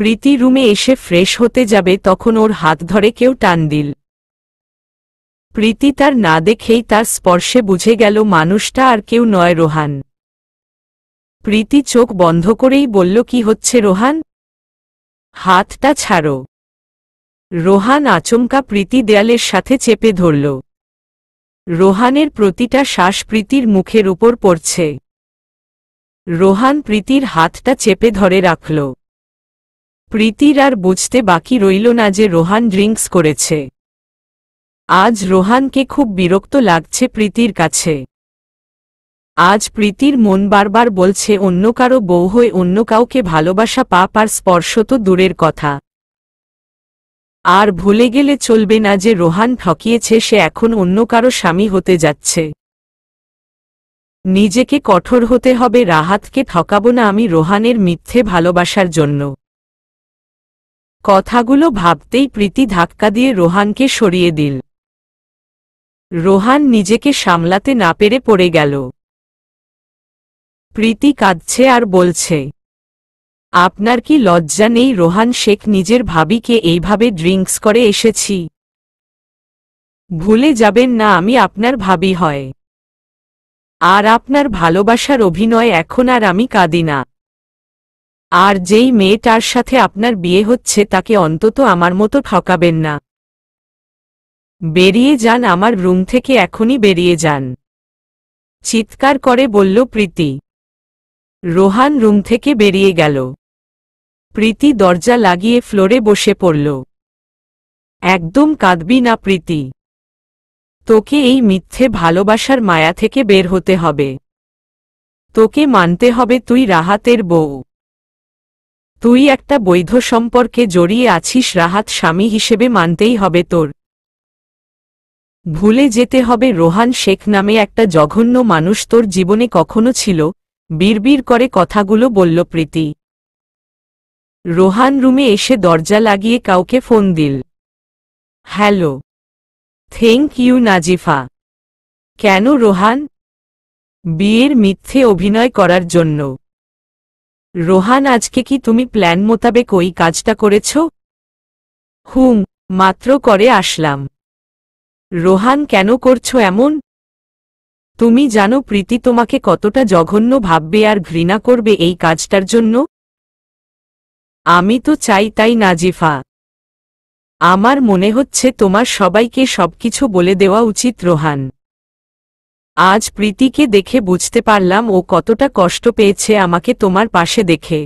প্রীতি রুমে এসে ফ্রেশ হতে যাবে তখন ওর হাত ধরে কেউ টান দিল। প্রীতি তার না দেখেই তার স্পর্শে বুঝে গেল মানুষটা আর কেউ নয়, রোহান। প্রীতি চোখ বন্ধ করেই বলল, কি হচ্ছে রোহান? হাতটা ছাড়ো। রোহান আচমকা প্রীতি দেয়ালের সাথে চেপে ধরল। রোহানের প্রতিটা শ্বাস প্রীতির মুখের উপর পড়ছে। রোহান প্রীতির হাতটা চেপে ধরে রাখল। প্রীতির আর বুঝতে বাকি রইল না যে রোহান ড্রিঙ্কস করেছে। আজ রোহানকে খুব বিরক্ত লাগছে প্রীতির কাছে। আজ প্রীতির মন বারবার বলছে অন্য কারো বউ হয়ে অন্য কাউকে ভালোবাসা পাপ আর স্পর্শ তো দূরের কথা। আর ভুলে গেলে চলবে না যে রোহান ঠকিয়েছে, সে এখন অন্য কারো স্বামী হতে যাচ্ছে। নিজেকে কঠোর হতে হবে, রাহাতকে ঠকাবো না আমি রোহানের মিথ্যে ভালোবাসার জন্য। কথাগুলো ভাবতেই প্রীতি ধাক্কা দিয়ে রোহানকে সরিয়ে দিল। রোহান নিজেকে সামলাতে না পেরে পড়ে গেল। প্রীতি কাঁদছে আর বলছে, আপনার কি লজ্জা নেই রোহান শেখ? নিজের ভাবিকে এইভাবে ড্রিঙ্কস করে এসেছি। ভুলে যাবেন না আমি আপনার ভাবি হয়। আর আপনার ভালোবাসার অভিনয় এখন আর আমি কাঁদি না। আর যেই মেয়েটার সাথে আপনার বিয়ে হচ্ছে তাকে অন্তত আমার মতো ঠকাবেন না। বেরিয়ে যান আমার রুম থেকে, এখনই বেরিয়ে যান, চিৎকার করে বলল প্রীতি। রোহান রুম থেকে বেরিয়ে গেল। প্রীতি দরজা লাগিয়ে ফ্লোরে বসে পড়ল। একদম কাঁদবি না প্রীতি, তোকে এই মিথ্যে ভালোবাসার মায়া থেকে বের হতে হবে। তোকে মানতে হবে তুই রাহাতের বউ। তুই একটা বৈধ সম্পর্কে জড়িয়ে আছিস, রাহাত স্বামী হিসেবে মানতেই হবে তোর। ভুলে যেতে হবে রোহান শেখ নামে একটা জঘন্য মানুষ তোর জীবনে কখনো ছিল। বিড়বিড় করে কথাগুলো বলল প্রীতি। রোহান রুমে এসে দরজা লাগিয়ে কাউকে ফোন দিল। হ্যালো। Thank you Nazifa. কেন রোহান? বিয়ের মিথ্যে অভিনয় করার জন্য। রোহান আজকে কি তুমি প্ল্যান মোতাবেক ওই কাজটা করেছ? মাত্র করে আসলাম। রোহান কেন করছো এমন? তুমি জানো প্রীতি তোমাকে কতটা জঘন্য ভাববে আর ঘৃণা করবে এই কাজটার জন্য? আমি তো চাই তাই নাজিফা। আমার মনে হচ্ছে তোমার সবাইকে সবকিছু বলে দেওয়া উচিত রোহান। আজ প্রীতিকে দেখে বুঝতে পারলাম ও কতটা কষ্ট পেয়েছে আমাকে তোমার পাশে দেখে।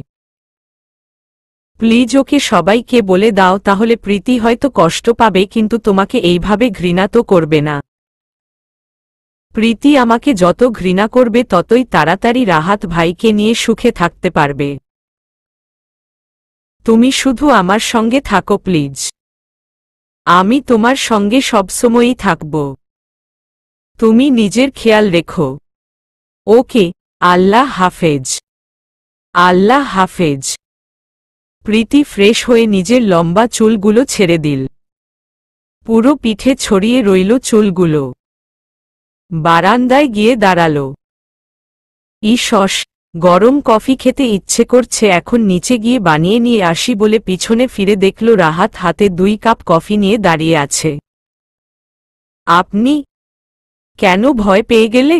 প্লিজ ওকে সবাইকে বলে দাও, তাহলে প্রীতি হয়তো কষ্ট পাবে কিন্তু তোমাকে এইভাবে ঘৃণা তো করবে না। প্রীতি আমাকে যত ঘৃণা করবে ততই তাড়াতাড়ি রাহাত ভাইকে নিয়ে সুখে থাকতে পারবে। তুমি শুধু আমার সঙ্গে থাকো প্লিজ। আমি তোমার সঙ্গে সবসময়ই থাকব। তুমি নিজের খেয়াল রেখো। ওকে, আল্লাহ হাফেজ। আল্লাহ হাফেজ। প্রীতি ফ্রেশ হয়ে নিজের লম্বা চুলগুলো ছেড়ে দিল। পুরো পিঠে ছড়িয়ে রইল চুলগুলো। বারান্দায় গিয়ে দাঁড়াল। ইস, গরম কফি খেতে ইচ্ছে করছে, এখন নিচে গিয়ে বানিয়ে নিয়ে আসি বলে পিছনে ফিরে দেখল রাহাত হাতে 2 কাপ কফি নিয়ে দাঁড়িয়ে আছে। আপনি কেন ভয় পেয়ে গেলে?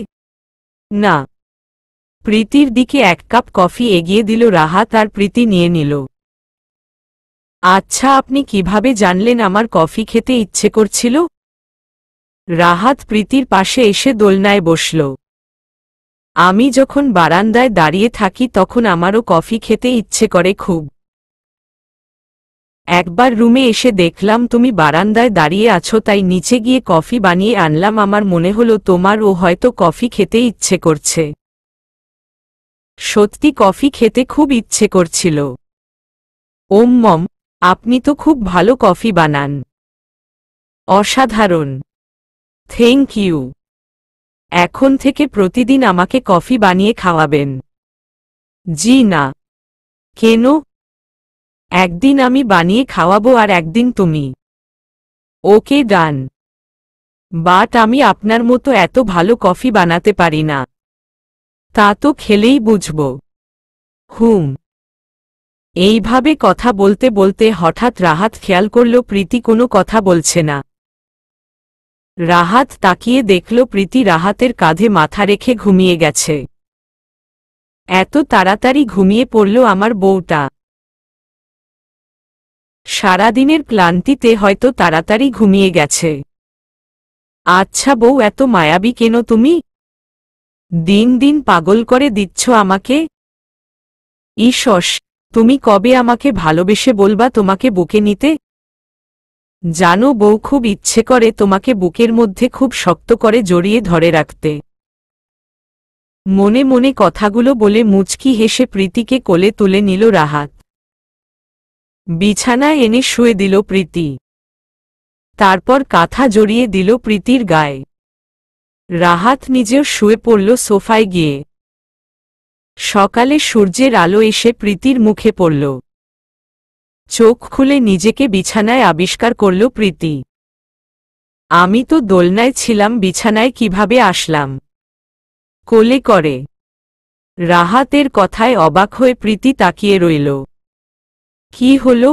না। প্রীতির দিকে 1 কাপ কফি এগিয়ে দিল রাহাত আর প্রীতি নিয়ে নিল। আচ্ছা, আপনি কিভাবে জানলেন আমার কফি খেতে ইচ্ছে করছিল? রাহাত প্রীতির পাশে এসে দোলনায় বসল। আমি যখন বারান্দায় দাঁড়িয়ে থাকি তখন আমারও কফি খেতে ইচ্ছে করে খুব। একবার রুমে এসে দেখলাম তুমি বারান্দায় দাঁড়িয়ে আছো, তাই নিচে গিয়ে কফি বানিয়ে আনলাম। আমার মনে হলো তোমারও হয়তো কফি খেতে ইচ্ছে করছে। সত্যি কফি খেতে খুব ইচ্ছে করছিল। মম, আপনি তো খুব ভালো কফি বানান। অসাধারণ। Thank you. এখন থেকে প্রতিদিন আমাকে কফি বানিয়ে খাওয়াবেন। জি না। কেন? একদিন আমি বানিয়ে খাওয়াবো আর একদিন তুমি। ওকে ডান। বাট আমি আপনার মতো এত ভালো কফি বানাতে পারি না। তা তো খেলেই বুঝব। এইভাবে কথা বলতে বলতে হঠাৎ রাহাত খেয়াল করল প্রীতি কোনো কথা বলছে না। রাহাত তাকিয়ে দেখল প্রীতি রাহাতের কাঁধে মাথা রেখে ঘুমিয়ে গেছে। এত তাড়াতাড়ি ঘুমিয়ে পড়ল আমার বউটা। সারাদিনের ক্লান্তিতে হয়তো তাড়াতাড়ি ঘুমিয়ে গেছে। আচ্ছা বউ, এত মায়াবী কেন তুমি? দিন দিন পাগল করে দিচ্ছ আমাকে। ঈশ্বর, তুমি কবে আমাকে ভালোবেসে বলবা তোমাকে বুকে নিতে? জানো বউ, খুব ইচ্ছে করে তোমাকে বুকের মধ্যে খুব শক্ত করে জড়িয়ে ধরে রাখতে। মনে মনে কথাগুলো বলে মুচকি হেসে প্রীতিকে কোলে তুলে নিল রাহাত। বিছানায় এনে শুয়ে দিল প্রীতি। তারপর কাঁথা জড়িয়ে দিল প্রীতির গায়ে। রাহাত নিজেও শুয়ে পড়ল সোফায় গিয়ে। সকালে সূর্যের আলো এসে প্রীতির মুখে পড়ল। চোখ খুলে নিজেকে বিছানায় আবিষ্কার করল প্রীতি। আমি তো দোলনায় ছিলাম, বিছানায় কিভাবে আসলাম? কোলে করে। রাহাতের কথায় অবাক হয়ে প্রীতি তাকিয়ে রইল। কি হলো?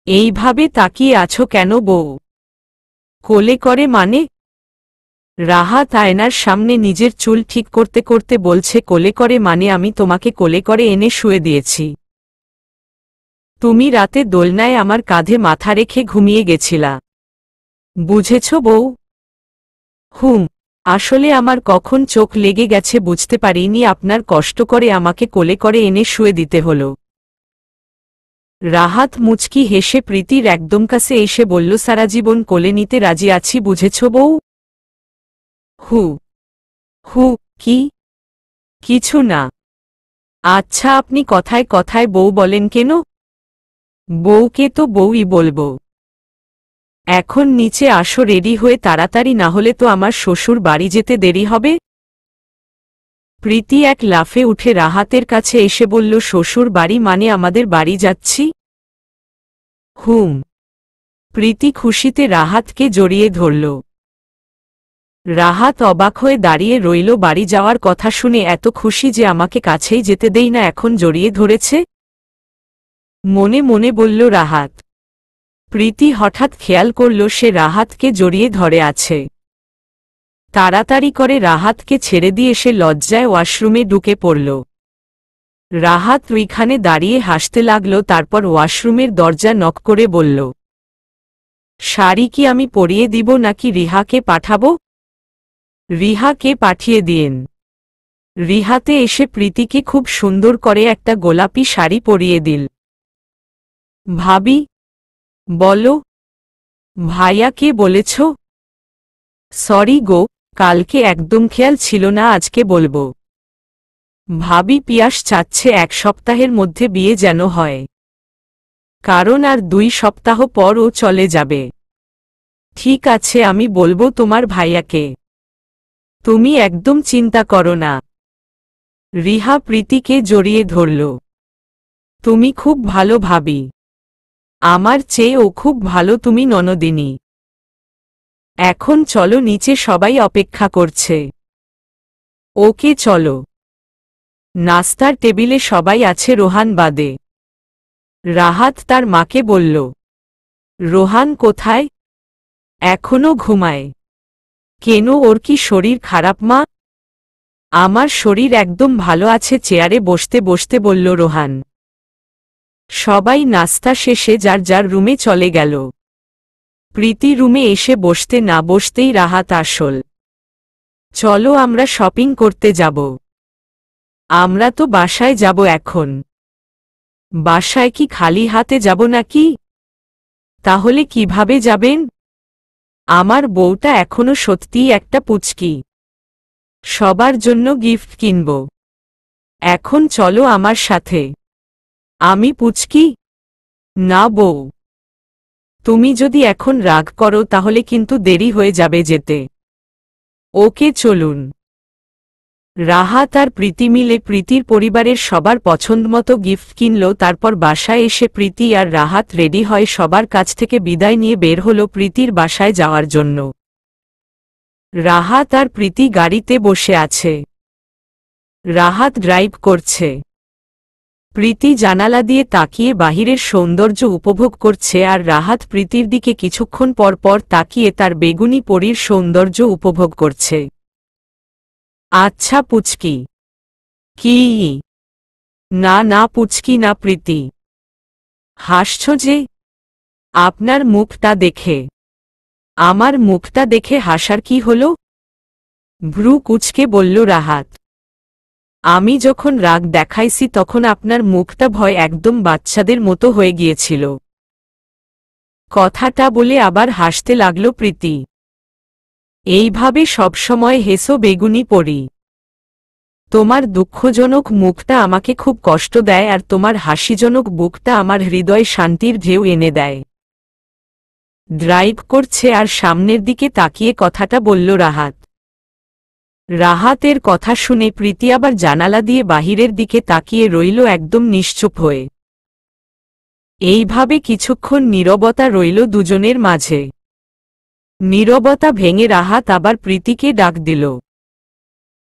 এইভাবে তাকিয়ে আছো কেন বউ? কোলে করে মানে? রাহাত আয়নার সামনে নিজের চুল ঠিক করতে করতে বলছে, কোলে করে মানে আমি তোমাকে কোলে করে এনে শুয়ে দিয়েছি। তুমি রাতে দোলনায় আমার কাঁধে মাথা রেখে ঘুমিয়ে গেছিলা। বুঝেছ বউ? আসলে আমার কখন চোখ লেগে গেছে বুঝতে পারিনি, আপনার কষ্ট করে আমাকে কোলে করে এনে শুয়ে দিতে হলো। রাহাত মুচকি হেসে প্রীতির একদম কাছে এসে বলল, সারা জীবন কোলে নিতে রাজি আছি, বুঝেছ বউ? হু কি? কিছু না। আচ্ছা, আপনি কথায় কথায় বউ বলেন কেন? বউকে তো বউই বলবো। এখন নিচে আসো, রেডি হয়ে তাড়াতাড়ি, না হলে তো আমার শ্বশুর বাড়ি যেতে দেরি হবে। প্রীতি এক লাফে উঠে রাহাতের কাছে এসে বলল, শ্বশুর বাড়ি মানে আমাদের বাড়ি যাচ্ছি। প্রীতি খুশিতে রাহাতকে জড়িয়ে ধরল। রাহাত অবাক হয়ে দাঁড়িয়ে রইল। বাড়ি যাওয়ার কথা শুনে এত খুশি যে আমাকে কাছেই যেতে দেই না, এখন জড়িয়ে ধরেছে। মনে মনে বলল রাহাত। প্রীতি হঠাৎ খেয়াল করল সে রাহাতকে জড়িয়ে ধরে আছে। তাড়াতাড়ি করে রাহাতকে ছেড়ে দিয়ে সে লজ্জায় ওয়াশরুমে ঢুকে পড়ল। রাহাত ওইখানে দাঁড়িয়ে হাসতে লাগল। তারপর ওয়াশরুমের দরজা নক করে বলল, শাড়ি কি আমি পরিয়ে দিব নাকি রিহাকে পাঠাবো? রিহাকে পাঠিয়ে দিয়েন। রিহাতে এসে প্রীতিকে খুব সুন্দর করে একটা গোলাপি শাড়ি পরিয়ে দিল। ভাবি, বলো। ভাইয়াকে বলেছ? সরি গো, কালকে একদম খেয়াল ছিল না, আজকে বলবো। ভাবি পিয়াস চাচ্ছে 1 সপ্তাহের মধ্যে বিয়ে যেন হয়, কারণ আর 2 সপ্তাহ পর ও চলে যাবে। ঠিক আছে, আমি বলবো তোমার ভাইয়াকে। তুমি একদম চিন্তা করো না। রিহা প্রীতিকে জড়িয়ে ধরল। তুমি খুব ভালো ভাবি, আমার চেয়েও খুব ভালো তুমি ননদিনী। এখন চলো নিচে, সবাই অপেক্ষা করছে। ওকে চলো। নাস্তার টেবিলে সবাই আছে রোহান বাদে। রাহাত তার মাকে বলল, রোহান কোথায়? এখনো ঘুমায়। কেন, ওর কি শরীর খারাপ মা? আমার শরীর একদম ভালো আছে, চেয়ারে বসতে বসতে বলল রোহান। সবাই নাস্তা শেষে যার যার রুমে চলে গেল। প্রীতি রুমে এসে বসতে না বসতেই রাহাত আসল, চলো আমরা শপিং করতে যাব। আমরা তো বাসায় যাব এখন। বাসায় কি খালি হাতে যাব নাকি? তাহলে কিভাবে যাবেন? আমার বউটা এখনো সত্যিই একটা পুচকি, সবার জন্য গিফট কিনব। এখন চলো আমার সাথে। আমি পুচকি না বউ, তুমি যদি এখন রাগ করো তাহলে কিন্তু দেরি হয়ে যাবে যেতে। ওকে চলুন। রাহাত আর প্রীতি মিলে প্রীতির পরিবারের সবার পছন্দমতো গিফট কিনল। তারপর বাসায় এসে প্রীতি আর রাহাত রেডি হয়, সবার কাছ থেকে বিদায় নিয়ে বের হলো প্রীতির বাসায় যাওয়ার জন্য। রাহাত আর প্রীতি গাড়িতে বসে আছে। রাহাত ড্রাইভ করছে। প্রীতি জানালা দিয়ে তাকিয়ে বাহিরের সৌন্দর্য উপভোগ করছে আর রাহাত প্রীতির দিকে কিছুক্ষণ পর পর তাকিয়ে তার বেগুনি পরীর সৌন্দর্য উপভোগ করছে। আচ্ছা পুচকি। কি? না না পুচকি না প্রীতি। হাসছ যে? আপনার মুখটা দেখে। আমার মুখটা দেখে হাসার কি হলো? ভ্রু কুঁচকে বলল রাহাত। আমি যখন রাগ দেখাইছি তখন আপনার মুখটা ভয় একদম বাচ্চাদের মতো হয়ে গিয়েছিল। কথাটা বলে আবার হাসতে লাগল প্রীতি। এইভাবে সবসময় হেসো বেগুনি পরি। তোমার দুঃখজনক মুখটা আমাকে খুব কষ্ট দেয় আর তোমার হাসিজনক বুকটা আমার হৃদয় শান্তির ঢেউ এনে দেয়। ড্রাইভ করছে আর সামনের দিকে তাকিয়ে কথাটা বলল রাহাত। রাহাতের কথা শুনে প্রীতি আবার জানালা দিয়ে বাহিরের দিকে তাকিয়ে রইল একদম নিশ্চুপ হয়ে। এইভাবে কিছুক্ষণ নীরবতা রইল দুজনের মাঝে। নীরবতা ভেঙে রাহাত আবার প্রীতিকে ডাক দিল।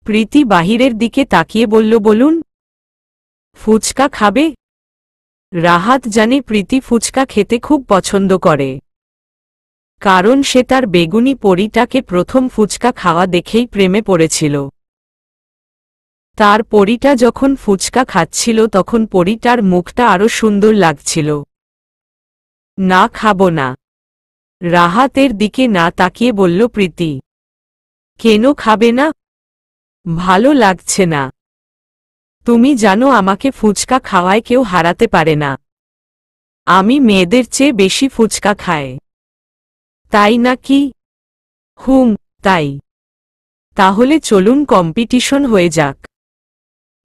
প্রীতি বাহিরের দিকে তাকিয়ে বলল, বলুন। ফুচকা খাবে? রাহাত জানে প্রীতি ফুচকা খেতে খুব পছন্দ করে, কারণ সে তার বেগুনি পরীটাকে প্রথম ফুচকা খাওয়া দেখেই প্রেমে পড়েছিল। তার পরীটা যখন ফুচকা খাচ্ছিল তখন পরীটার মুখটা আরো সুন্দর লাগছিল। না খাবো না। রাহাতের দিকে না তাকিয়ে বলল প্রীতি। কেন খাবে না? ভালো লাগছে না। তুমি জানো আমাকে ফুচকা খাওয়ায় কেউ হারাতে পারে না। আমি মেয়েদের চেয়ে বেশি ফুচকা খাই। তাই নাকি? হুম, তাই। তাহলে চলুন কম্পিটিশন হয়ে যাক।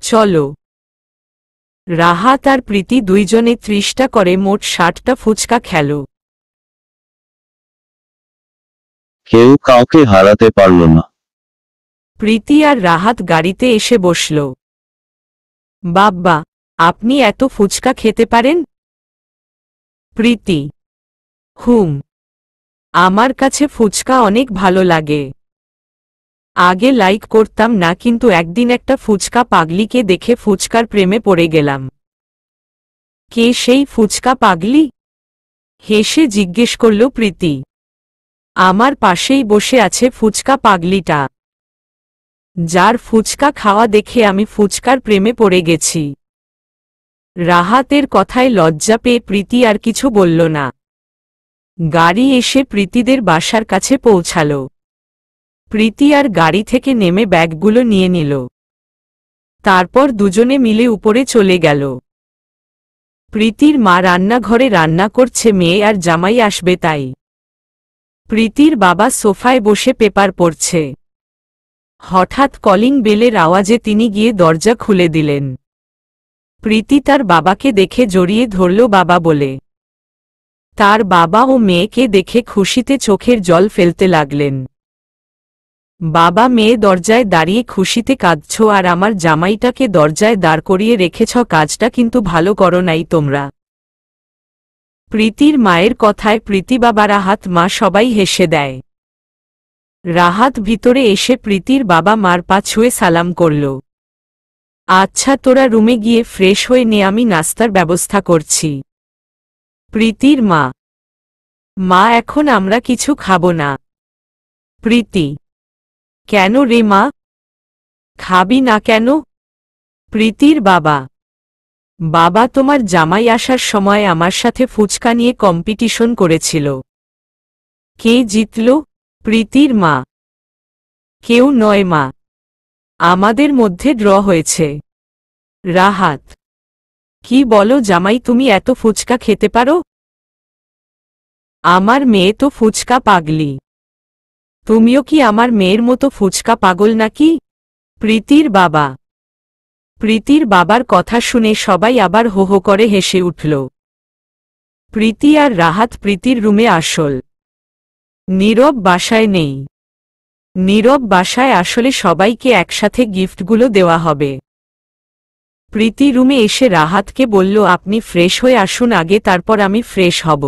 চলো। রাহাত আর প্রীতি দুইজনে 30টা করে মোট 60টা ফুচকা খেল। কেউ কাউকে হারাতে পারল না। প্রীতি আর রাহাত গাড়িতে এসে বসল। বাব্বা, আপনি এত ফুচকা খেতে পারেন? প্রীতি। হুম, আমার কাছে ফুচকা অনেক ভালো লাগে। আগে লাইক করতাম না, কিন্তু একদিন একটা ফুচকা পাগলিকে দেখে ফুচকার প্রেমে পড়ে গেলাম। কে সেই ফুচকা পাগলি? হেসে জিজ্ঞেস করল প্রীতি। আমার পাশেই বসে আছে ফুচকা পাগলিটা, যার ফুচকা খাওয়া দেখে আমি ফুচকার প্রেমে পড়ে গেছি। রাহাতের কথায় লজ্জা পেয়ে প্রীতি আর কিছু বলল না। গাড়ি এসে প্রীতিদের বাসার কাছে পৌঁছাল। প্রীতি আর গাড়ি থেকে নেমে ব্যাগগুলো নিয়ে নিল। তারপর দুজনে মিলে উপরে চলে গেল। প্রীতির মা রান্নাঘরে রান্না করছে, মেয়ে আর জামাই আসবে তাই। প্রীতির বাবা সোফায় বসে পেপার পড়ছে। হঠাৎ কলিং বেলের আওয়াজে তিনি গিয়ে দরজা খুলে দিলেন। প্রীতি তার বাবাকে দেখে জড়িয়ে ধরল বাবা বলে। তার বাবা ও মেয়েকে দেখে খুশিতে চোখের জল ফেলতে লাগলেন। বাবা, মেয়ে দরজায় দাঁড়িয়ে খুশিতে কাঁদছ আর আমার জামাইটাকে দরজায় দাঁড় করিয়ে রেখেছ, কাজটা কিন্তু ভালো করো নাই তোমরা। প্রীতির মায়ের কথায় প্রীতি বাবা, রাহাত মা সবাই হেসে দেয়। রাহাত ভিতরে এসে প্রীতির বাবা মার পা ছুঁয়ে সালাম করল। আচ্ছা, তোরা রুমে গিয়ে ফ্রেশ হয়ে নে, আমি নাস্তার ব্যবস্থা করছি। প্রীতির মা। মা, এখন আমরা কিছু খাবো না। প্রীতি। কেন রে মা? খাবি না কেন? প্রীতির বাবা। বাবা, তোমার জামাই আসার সময় আমার সাথে ফুচকা নিয়ে কম্পিটিশন করেছিল। কে জিতল? প্রীতির মা। কেউ নয় মা, আমাদের মধ্যে ড্র হয়েছে। রাহাত। কি বলো জামাই, তুমি এত ফুচকা খেতে পারো? আমার মেয়ে তো ফুচকা পাগলি। তুমিও কি আমার মেয়ের মতো ফুচকা পাগল নাকি? প্রীতির বাবা। প্রীতির বাবার কথা শুনে সবাই আবার হো হো করে হেসে উঠল। প্রীতি আর রাহাত প্রীতির রুমে আসল। নীরব বাসায় নেই। নীরব বাসায় আসলে সবাইকে একসাথে গিফটগুলো দেওয়া হবে। প্রীতি রুমে এসে রাহাতকে বলল, আপনি ফ্রেশ হয়ে আসুন আগে, তারপর আমি ফ্রেশ হব।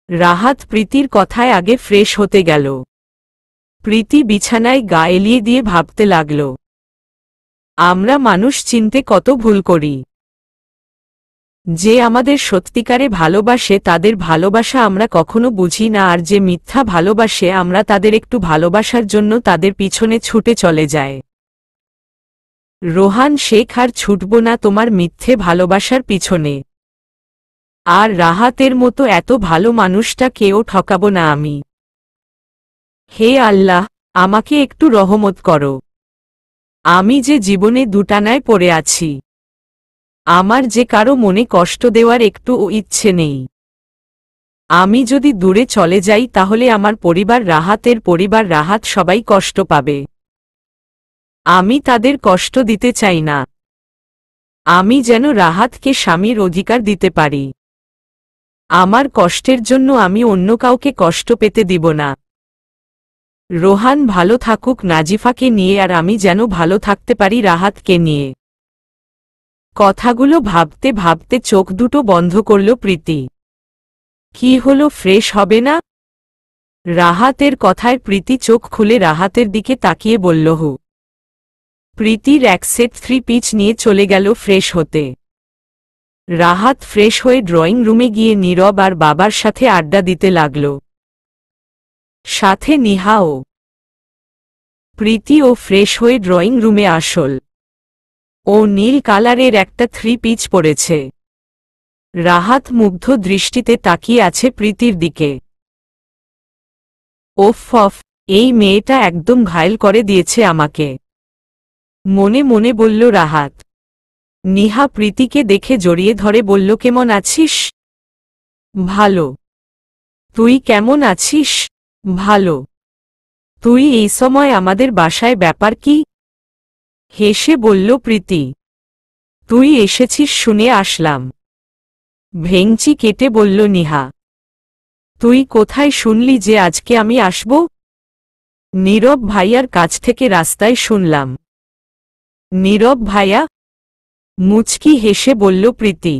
রাহাত প্রীতির কথায় আগে ফ্রেশ হতে গেল। প্রীতি বিছানায় গা এলিয়ে দিয়ে ভাবতে লাগল, আমরা মানুষ চিনতে কত ভুল করি। যে আমাদের সত্যিকারে ভালোবাসে তাদের ভালোবাসা আমরা কখনো বুঝি না, আর যে মিথ্যা ভালোবাসে আমরা তাদের একটু ভালোবাসার জন্য তাদের পিছনে ছুটে চলে যায়। রোহান শেখ, আর ছুটব না তোমার মিথ্যে ভালোবাসার পিছনে। আর রাহাতের মতো এত ভালো মানুষটা কেউ ঠকাবো না আমি। হে আল্লাহ, আমাকে একটু রহমত করো। আমি যে জীবনে দুটানায় পড়ে আছি। আমার যে কারো মনে কষ্ট দেওয়ার একটুও ইচ্ছে নেই। আমি যদি দূরে চলে যাই তাহলে আমার পরিবার, রাহাতের পরিবার, রাহাত সবাই কষ্ট পাবে। আমি তাদের কষ্ট দিতে চাই না। আমি যেন রাহাতকে স্বামীর অধিকার দিতে পারি। আমার কষ্টের জন্য আমি অন্য কাউকে কষ্ট পেতে দিব না। রোহান ভালো থাকুক নাজিফাকে নিয়ে, আর আমি যেন ভালো থাকতে পারি রাহাতকে নিয়ে। কথাগুলো ভাবতে ভাবতে চোখ দুটো বন্ধ করল প্রীতি। কি হলো, ফ্রেশ হবে না? রাহাতের কথায় প্রীতি চোখ খুলে রাহাতের দিকে তাকিয়ে বলল হু। প্রীতির এক সেট 3 পিচ নিয়ে চলে গেল ফ্রেশ হতে। রাহাত ফ্রেশ হয়ে ড্রয়িং রুমে গিয়ে নীরব আর বাবার সাথে আড্ডা দিতে লাগল। সাথে নিহাও। প্রীতিও ফ্রেশ হয়ে ড্রয়িং রুমে আসল। ও নীল কালারের একটা 3 পিচ পরেছে। রাহাত মুগ্ধ দৃষ্টিতে তাকিয়ে আছে প্রীতির দিকে। ওফ, এই মেয়েটা একদম ঘায়েল করে দিয়েছে আমাকে, মনে মনে বলল রাহাত। নিহা প্রীতিকে দেখে জড়িয়ে ধরে বলল, কেমন আছিস? ভালো। তুই কেমন আছিস? ভালো। তুই এই সময় আমাদের বাসায়, ব্যাপার কি? হেসে বলল প্রীতি। তুই এসেছিস শুনে আসলাম। ভেংচি কেটে বলল নিহা। তুই কোথায় শুনলি যে আজকে আমি আসব? নীরব ভাইয়ার কাছ থেকে রাস্তায় শুনলাম। নীরব ভাইয়া? মুচকি হেসে বলল প্রীতি।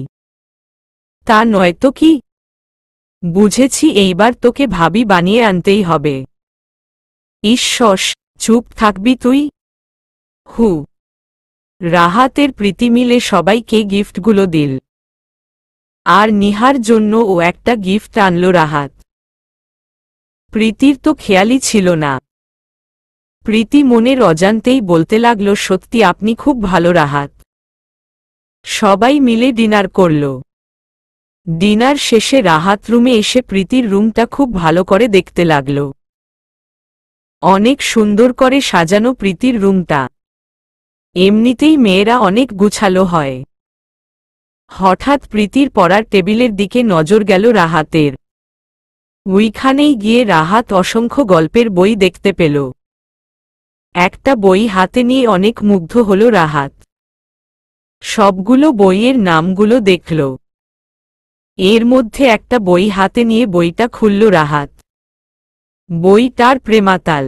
তা নয়তো কি? বুঝেছি, এইবার তোকে ভাবি বানিয়ে আনতেই হবে। ঈশ্বর, চুপ থাকবি তুই? হু। রাহাতের প্রীতি মিলে সবাইকে গিফটগুলো দিল। আর নিহার জন্য ও একটা গিফট আনল রাহাত। প্রীতির তো খেয়ালই ছিল না। প্রীতি মনের অজান্তেই বলতে লাগল, সত্যি আপনি খুব ভালো রাহাত। সবাই মিলে ডিনার করল। ডিনার শেষে রাহাত রুমে এসে প্রীতির রুমটা খুব ভালো করে দেখতে লাগল। অনেক সুন্দর করে সাজানো প্রীতির রুমটা। এমনিতেই মেয়েরা অনেক গুছালো হয়। হঠাৎ প্রীতির পড়ার টেবিলের দিকে নজর গেল রাহাতের। ওইখানেই গিয়ে রাহাত অসংখ্য গল্পের বই দেখতে পেল। একটা বই হাতে নিয়ে অনেক মুগ্ধ হল রাহাত। সবগুলো বইয়ের নামগুলো দেখল। এর মধ্যে একটা বই হাতে নিয়ে বইটা খুলল রাহাত। বইটার প্রেমাতাল।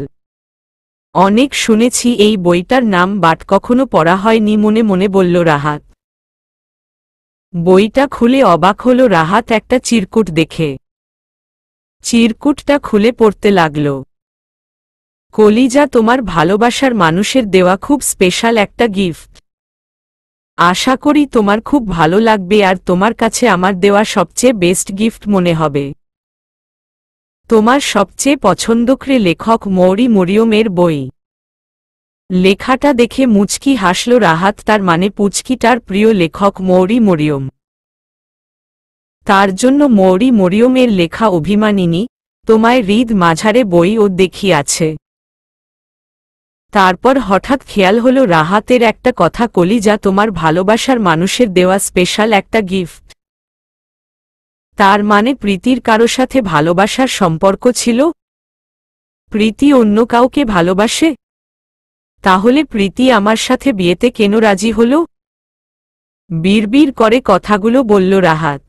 অনেক শুনেছি এই বইটার নাম, বাট কখনো পড়া হয়নি, মনে মনে বলল রাহাত। বইটা খুলে অবাক হল রাহাত একটা চিরকুট দেখে। চিরকুটটা খুলে পড়তে লাগল। কলিজা, তোমার ভালোবাসার মানুষের দেওয়া খুব স্পেশাল একটা গিফট। আশা করি তোমার খুব ভালো লাগবে, আর তোমার কাছে আমার দেওয়া সবচেয়ে বেস্ট গিফট মনে হবে। তোমার সবচেয়ে পছন্দকৃত লেখক মৌরি মরিয়মের বই। লেখাটা দেখে মুচকি হাসল রাহাত। তার মানে পুচকিটার প্রিয় লেখক মৌরি মরিয়ম। তার জন্য মৌরি মরিয়মের লেখা অভিমানিনী তোমায় হৃদ মাঝারে বই ও দেখিয়াছে। তারপর হঠাৎ খেয়াল হল রাহাতের একটা কথা, কলিজা, তোমার ভালোবাসার মানুষের দেওয়া স্পেশাল একটা গিফট। তার মানে প্রীতির কারো সাথে ভালোবাসার সম্পর্ক ছিল? প্রীতি অন্য কাউকে ভালোবাসে? তাহলে প্রীতি আমার সাথে বিয়েতে কেন রাজি হল? বিড়বিড় করে কথাগুলো বলল রাহাত।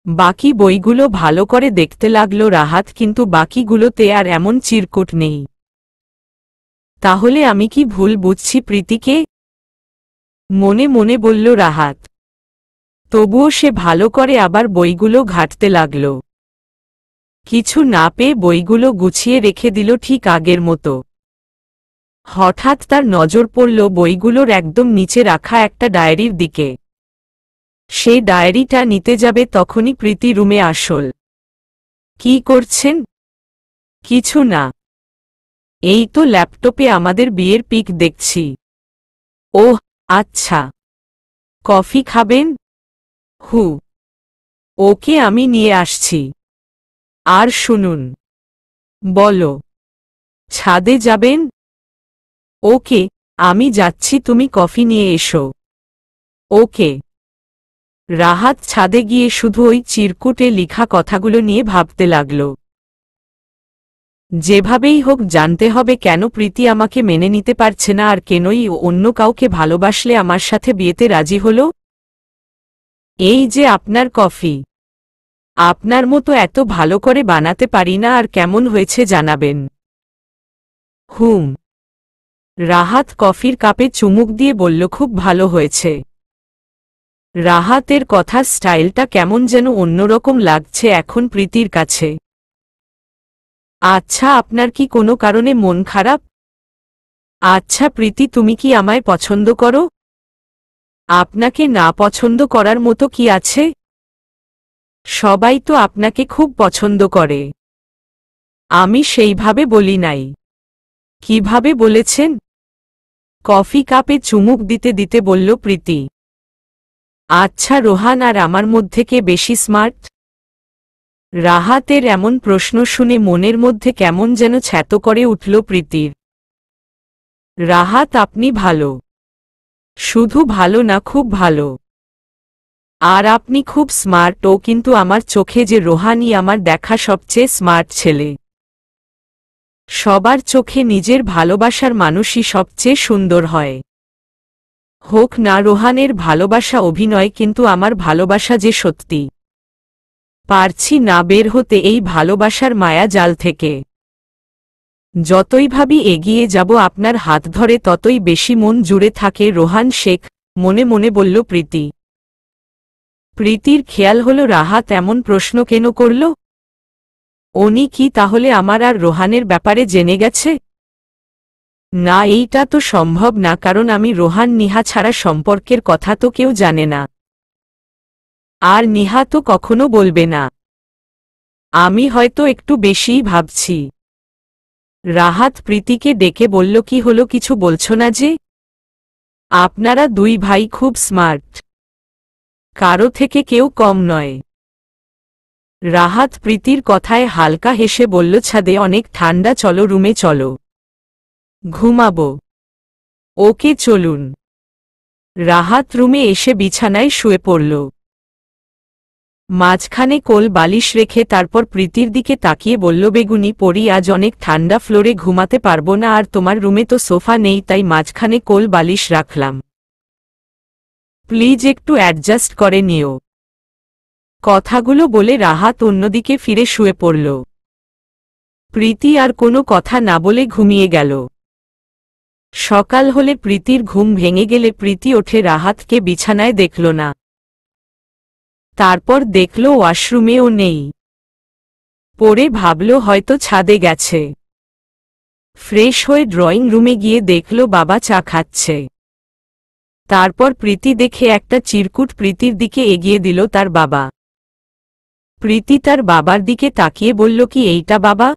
বাকি বইগুলো ভালো করে দেখতে লাগল রাহাত, কিন্তু বাকিগুলোতে আর এমন চিরকুট নেই। তাহলে আমি কি ভুল বুঝছি প্রীতিকে? মনে মনে বলল রাহাত। তবুও সে ভালো করে আবার বইগুলো ঘাঁটতে লাগল। কিছু না পেয়ে বইগুলো গুছিয়ে রেখে দিল ঠিক আগের মতো। হঠাৎ তার নজর পড়ল বইগুলোর একদম নিচে রাখা একটা ডায়েরির দিকে। সে ডায়েরিটা নিতে যাবে তখনই প্রীতি রুমে আসল। কি করছেন? কিছু না, এই তো ল্যাপটপে আমাদের বিয়ের পিক দেখছি। ওহ আচ্ছা, কফি খাবেন? হু, ওকে আমি নিয়ে আসছি। আর শুনুন। বলো। ছাদে যাবেন? ওকে, আমি যাচ্ছি, তুমি কফি নিয়ে এসো। ওকে। রাহাত ছাদে গিয়ে শুধু ওই চিরকুটে লিখা কথাগুলো নিয়ে ভাবতে লাগল। যেভাবেই হোক জানতে হবে কেন প্রীতি আমাকে মেনে নিতে পারছে না, আর কেনই অন্য কাউকে ভালোবাসলে আমার সাথে বিয়েতে রাজি হল। এই যে আপনার কফি, আপনার মতো এত ভালো করে বানাতে পারি না, আর কেমন হয়েছে জানাবেন। হুম। রাহাত কফির কাপে চুমুক দিয়ে বলল, খুব ভালো হয়েছে। রাহাতের কথার স্টাইলটা কেমন যেন অন্যরকম লাগছে এখন প্রীতির কাছে। আচ্ছা, আপনার কি কোনো কারণে মন খারাপ? আচ্ছা প্রীতি, তুমি কি আমায় পছন্দ করো? আপনাকে না পছন্দ করার মতো কি আছে? সবাই তো আপনাকে খুব পছন্দ করে। আমি সেইভাবে বলি নাই। কিভাবে বলেছেন? কফি কাপে চুমুক দিতে দিতে বলল প্রীতি। আচ্ছা রোহান আর আমার মধ্যে কে বেশি স্মার্ট? রাহাতের এমন প্রশ্ন শুনে মনের মধ্যে কেমন যেন ছ্যাতো করে উঠল প্রীতির। রাহাত, আপনি ভালো। শুধু ভালো না, খুব ভালো। আর আপনি খুব স্মার্ট। ও কিন্তু আমার চোখে যে রোহানই আমার দেখা সবচেয়ে স্মার্ট ছেলে। সবার চোখে নিজের ভালোবাসার মানুষই সবচেয়ে সুন্দর হয়। হোক না রোহানের ভালোবাসা অভিনয়, কিন্তু আমার ভালোবাসা যে সত্যি। পারছি না বের হতে এই ভালোবাসার মায়া জাল থেকে। যতই ভাবি এগিয়ে যাব আপনার হাত ধরে, ততই বেশি মন জুড়ে থাকে রোহান শেখ, মনে মনে বলল প্রীতি। প্রীতির খেয়াল হল রাহাত এমন প্রশ্ন কেন করল। উনি কি তাহলে আমার আর রোহানের ব্যাপারে জেনে গেছে? না, এইটা তো সম্ভব না, কারণ আমি রোহান নিহা ছাড়া সম্পর্কের কথা তো কেউ জানে না। আর নিহা তো কখনো বলবে না। আমি হয়তো একটু বেশিই ভাবছি। রাহাত প্রীতিকে ডেকে বলল, কি হলো, কিছু বলছো না যে? আপনারা দুই ভাই খুব স্মার্ট, কারো থেকে কেউ কম নয়। রাহাত প্রীতির কথায় হালকা হেসে বলল, ছাদে অনেক ঠান্ডা, চলো রুমে চলো, ঘুমাবো। ওকে চলুন। রাহাত রুমে এসে বিছানায় শুয়ে পড়ল। মাঝখানে কোল বালিশ রেখে তারপর প্রীতির দিকে তাকিয়ে বলল, বেগুনি পরি, আজ অনেক ঠান্ডা, ফ্লোরে ঘুমাতে পারবো না, আর তোমার রুমে তো সোফা নেই, তাই মাঝখানে কোল বালিশ রাখলাম। প্লিজ একটু অ্যাডজাস্ট করে নিও। কথাগুলো বলে রাহাত অন্যদিকে ফিরে শুয়ে পড়ল। প্রীতি আর কোনো কথা না বলে ঘুমিয়ে গেল। সকাল হলে প্রীতির ঘুম ভেঙে গেলে প্রীতি ওঠে, রাহাতকে বিছানায় দেখল না। তারপর দেখল ওয়াশরুমেও নেই। পরে ভাবল হয়তো ছাদে গেছে। ফ্রেশ হয়ে ড্রয়িং রুমে গিয়ে দেখল বাবা চা খাচ্ছে। তারপর প্রীতি দেখে একটা চিরকুট প্রীতির দিকে এগিয়ে দিল তার বাবা। প্রীতি তার বাবার দিকে তাকিয়ে বলল, কি এইটা বাবা?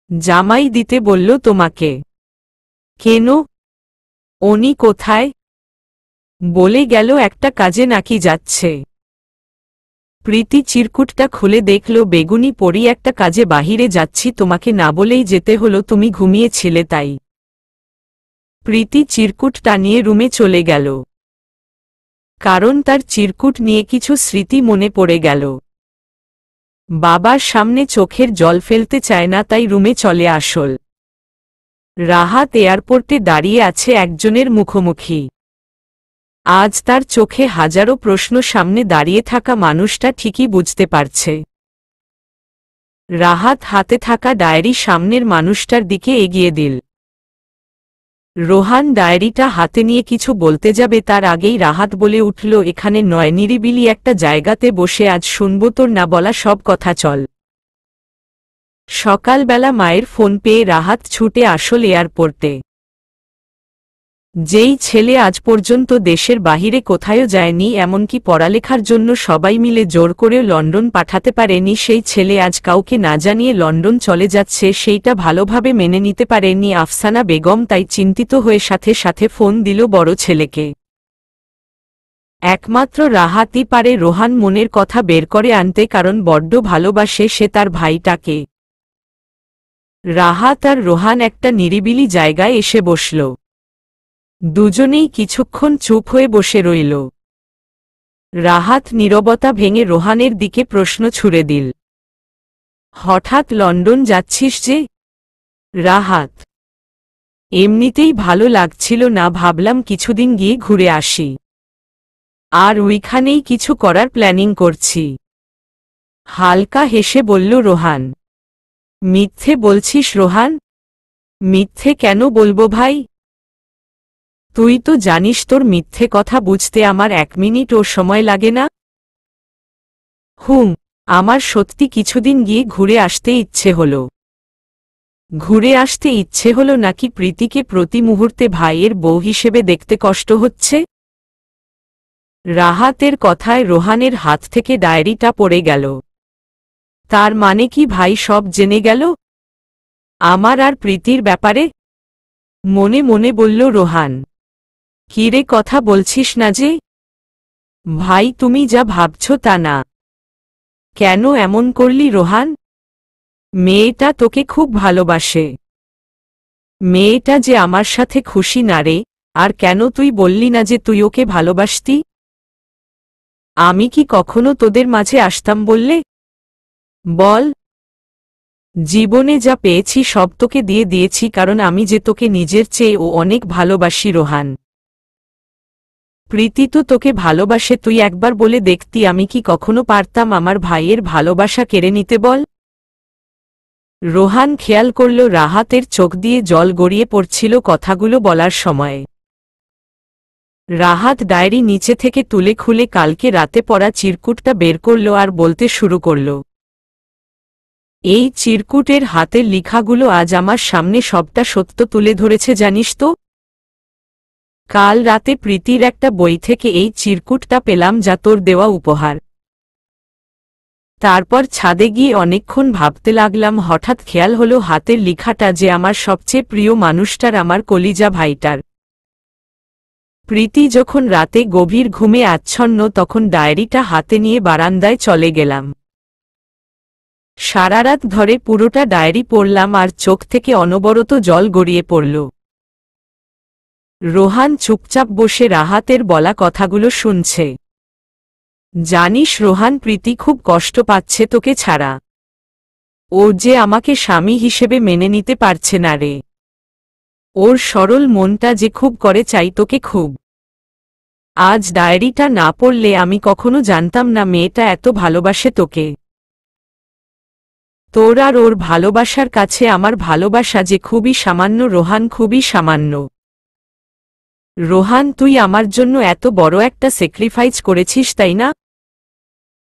জামাই দিতে বলল তোমাকে। কেন? উনি কোথায়? বলে গেল একটা কাজে নাকি যাচ্ছে। প্রীতি চিরকুটটা খুলে দেখল, বেগুনি পরি, একটা কাজে বাহিরে যাচ্ছি, তোমাকে না বলেই যেতে হলো, তুমি ঘুমিয়েছিলে তাই। প্রীতি চিরকুটটা নিয়ে রুমে চলে গেল, কারণ তার চিরকুট নিয়ে কিছু স্মৃতি মনে পড়ে গেল। বাবার সামনে চোখের জল ফেলতে চায় না, তাই রুমে চলে আসল। রাহাত এয়ারপোর্টে দাঁড়িয়ে আছে একজনের মুখোমুখি। আজ তার চোখে হাজারো প্রশ্ন, সামনে দাঁড়িয়ে থাকা মানুষটা ঠিকই বুঝতে পারছে। রাহাত হাতে থাকা ডায়েরি সামনের মানুষটার দিকে এগিয়ে দিল। রোহান ডায়েরিটা হাতে নিয়ে কিছু বলতে যাবে, তার আগেই রাহাত বলে উঠল, এখানে নয়, নিরিবিলি একটা জায়গাতে বসে আজ শুনব তোর না বলা সব কথা, চল। সকালবেলা মায়ের ফোন পেয়ে রাহাত ছুটে আসল এয়ারপোর্টে। যেই ছেলে আজ পর্যন্ত দেশের বাহিরে কোথাও যায়নি, এমনকি পড়ালেখার জন্য সবাই মিলে জোর করেও লন্ডন পাঠাতে পারেনি, সেই ছেলে আজ কাউকে না জানিয়ে লন্ডন চলে যাচ্ছে, সেইটা ভালোভাবে মেনে নিতে পারেনি আফসানা বেগম। তাই চিন্তিত হয়ে সাথে সাথে ফোন দিল বড় ছেলেকে। একমাত্র রাহাতই পারে রোহান মনের কথা বের করে আনতে, কারণ বড্ড ভালোবাসে সে তার ভাইটাকে। রাহাত আর রোহান একটা নিরিবিলি জায়গায় এসে বসল। দুজনেই কিছুক্ষণ চুপ হয়ে বসে রইল। রাহাত নীরবতা ভেঙে রোহানের দিকে প্রশ্ন ছুড়ে দিল, হঠাৎ লন্ডন যাচ্ছিস যে? রাহাত, এমনিতেই ভালো লাগছিল না, ভাবলাম কিছুদিন গিয়ে ঘুরে আসি। আর ওইখানেই কিছু করার প্ল্যানিং করছি। হালকা হেসে বলল রোহান। মিথ্যে বলছিস রোহান? মিথ্যে কেন বলবো ভাই? তুই তো জানিস তোর মিথ্যে কথা বুঝতে আমার 1 মিনিটও সময় লাগে না। আমার সত্যি কিছুদিন গিয়ে ঘুরে আসতে ইচ্ছে হলো। ঘুরে আসতে ইচ্ছে হলো নাকি প্রীতিকে প্রতি মুহূর্তে ভাইয়ের বউ হিসেবে দেখতে কষ্ট হচ্ছে? রাহাতের কথায় রোহানের হাত থেকে ডায়েরিটা পড়ে গেল। তার মানে কি ভাই সব জেনে গেল আমার আর প্রীতির ব্যাপারে? মনে মনে বলল রোহান। কিরে, কথা বলছিস না যে? ভাই তুমি যা ভাবছ তা না। কেন এমন করলি রোহান? মেয়েটা তোকে খুব ভালোবাসে। মেয়েটা যে আমার সাথে খুশি না রে। আর কেন তুই বললি না যে তুই ওকে ভালোবাসতি? আমি কি কখনো তোদের মাঝে আসতাম বললে? বল। জীবনে যা পেয়েছি সব তোকে দিয়ে দিয়েছি, কারণ আমি যে তোকে নিজের চেয়ে ও অনেক ভালোবাসি রোহান। প্রীতি তো তোকে ভালোবাসে, তুই একবার বলে দেখতি আমি কি কখনো পারতাম আমার ভাইয়ের ভালোবাসা কেড়ে নিতে বল? রোহান খেয়াল করল রাহাতের চোখ দিয়ে জল গড়িয়ে পড়ছিল কথাগুলো বলার সময়। রাহাত ডায়েরি নিচে থেকে তুলে খুলে কালকে রাতে পড়া চিরকুটটা বের করল আর বলতে শুরু করল, এই চিরকুটের হাতের লেখাগুলো আজ আমার সামনে সবটা সত্য তুলে ধরেছে জানিস তো। কাল রাতে প্রীতির একটা বই থেকে এই চিরকুটটা পেলাম, যা তোর দেওয়া উপহার। তারপর ছাদে গিয়ে অনেকক্ষণ ভাবতে লাগলাম, হঠাৎ খেয়াল হলো হাতের লেখাটা যে আমার সবচেয়ে প্রিয় মানুষটার, আমার কলিজা ভাইটার। প্রীতি যখন রাতে গভীর ঘুমে আচ্ছন্ন, তখন ডায়েরিটা হাতে নিয়ে বারান্দায় চলে গেলাম। সারা রাত ধরে পুরোটা ডায়েরি পড়লাম আর চোখ থেকে অনবরত জল গড়িয়ে পড়ল। রোহান চুপচাপ বসে রাহাতের বলা কথাগুলো শুনছে। জানিস রোহান, প্রীতি খুব কষ্ট পাচ্ছে তোকে ছাড়া। ও যে আমাকে স্বামী হিসেবে মেনে নিতে পারছে না রে। ওর সরল মনটা যে খুব করে চাই তোকে খুব। আজ ডায়েরিটা না পড়লে আমি কখনো জানতাম না মেয়েটা এত ভালোবাসে তোকে। তোর আর ওর ভালোবাসার কাছে আমার ভালোবাসা যে খুবই সামান্য রোহান, খুবই সামান্য। রোহান, তুই আমার জন্য এত বড় একটা স্যাক্রিফাইস করেছিস, তাই না?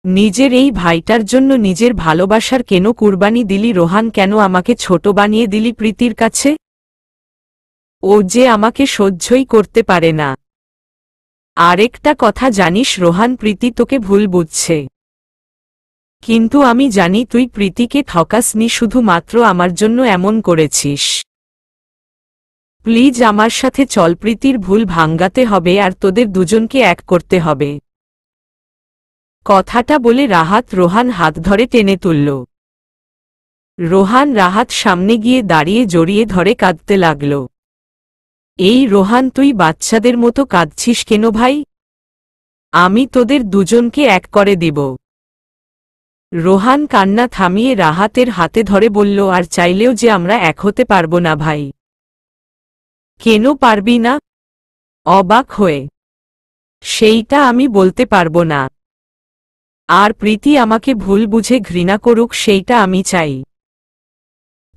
নিজের এই ভাইটার জন্য নিজের ভালোবাসার কেন কুরবানি দিলি রোহান? কেন আমাকে ছোট বানিয়ে দিলি প্রীতির কাছে? ও যে আমাকে সহ্যই করতে পারে না। আরেকটা কথা জানিস রোহান, প্রীতি তোকে ভুল বুঝছে। কিন্তু আমি জানি তুই প্রীতিকে ঠকাসনি, শুধুমাত্র আমার জন্য এমন করেছিস। প্লিজ আমার সাথে চল, প্রীতির ভুল ভাঙ্গাতে হবে আর তোদের দুজনকে এক করতে হবে। কথাটা বলে রাহাত রোহান হাত ধরে টেনে তুলল। রোহান রাহাত সামনে গিয়ে দাঁড়িয়ে জড়িয়ে ধরে কাঁদতে লাগল। এই রোহান, তুই বাচ্চাদের মতো কাঁদছিস কেন ভাই? আমি তোদের দুজনকে এক করে দিব। রোহান কান্না থামিয়ে রাহাতের হাতে ধরে বলল, আর চাইলেও যে আমরা এক হতে পারবো না ভাই। কেন পারবি না? অবাক হয়ে। সেইটা আমি বলতে পারবো না। আর প্রীতি আমাকে ভুল বুঝে ঘৃণা করুক, সেইটা আমি চাই।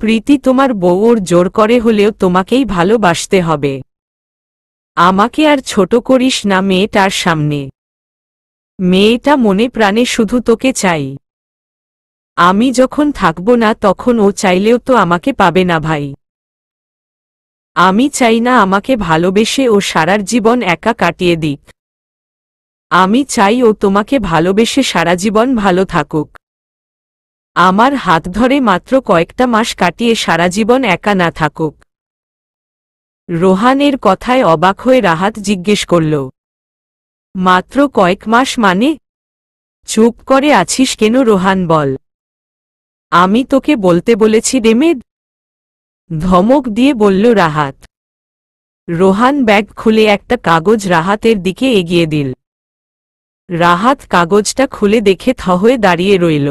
প্রীতি তোমার বউ, ওর জোর করে হলেও তোমাকেই ভালোবাসতে হবে। আমাকে আর ছোট করিস না মেয়েটার সামনে। মেয়েটা মনে প্রাণে শুধু তোকে চাই। আমি যখন থাকবো না তখন ও চাইলেও তো আমাকে পাবে না ভাই। আমি চাই না আমাকে ভালোবেসে ও সারার জীবন একা কাটিয়ে দিক। আমি চাই ও তোমাকে ভালোবেসে সারা জীবন ভালো থাকুক। আমার হাত ধরে মাত্র কয়েকটা মাস কাটিয়ে সারা জীবন একা না থাকুক। রোহানের কথায় অবাক হয়ে রাহাত জিজ্ঞেস করল, মাত্র কয়েক মাস মানে? চুপ করে আছিস কেন রোহান, বল। আমি তোকে বলতে বলেছি রেমেদ, ধমক দিয়ে বলল রাহাত। রোহান ব্যাগ খুলে একটা কাগজ রাহাতের দিকে এগিয়ে দিল। রাহাত কাগজটা খুলে দেখে থ হয়ে দাঁড়িয়ে রইল।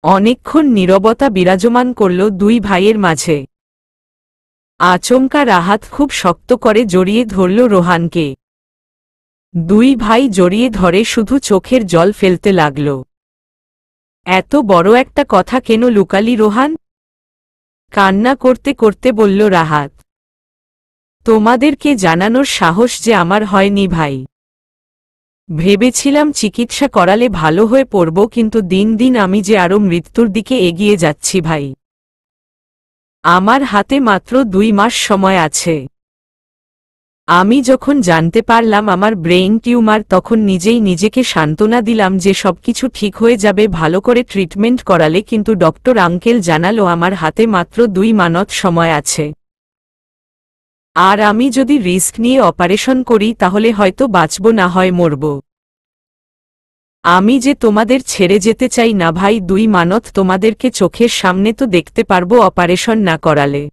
অনেকক্ষণ নীরবতা বিরাজমান করল দুই ভাইয়ের মাঝে। আচমকা রাহাত খুব শক্ত করে জড়িয়ে ধরল রোহানকে। দুই ভাই জড়িয়ে ধরে শুধু চোখের জল ফেলতে লাগল। এত বড় একটা কথা কেন লুকালি রোহান? কান্না করতে করতে বলল রাহাত। তোমাদেরকে জানানোর সাহস যে আমার হয়নি ভাই। ভেবেছিলাম চিকিৎসা করালে ভালো হয়ে পড়ব, কিন্তু দিন দিন আমি যে আরও মৃত্যুর দিকে এগিয়ে যাচ্ছি ভাই। আমার হাতে মাত্র 2 মাস সময় আছে। আমি যখন জানতে পারলাম আমার ব্রেইন টিউমার, তখন নিজেই নিজেকে সান্ত্বনা দিলাম যে সবকিছু ঠিক হয়ে যাবে ভালো করে ট্রিটমেন্ট করালে, কিন্তু ডক্টর আঙ্কেল জানালো আমার হাতে মাত্র 2 মানত সময় আছে। আর আমি যদি রিস্ক নিয়ে অপারেশন করি তাহলে হয়তো বাঁচব, না হয় মরব। আমি যে তোমাদের ছেড়ে যেতে চাই না ভাই, 2 মানত তোমাদেরকে চোখের সামনে তো দেখতে পারবো অপারেশন না করালে।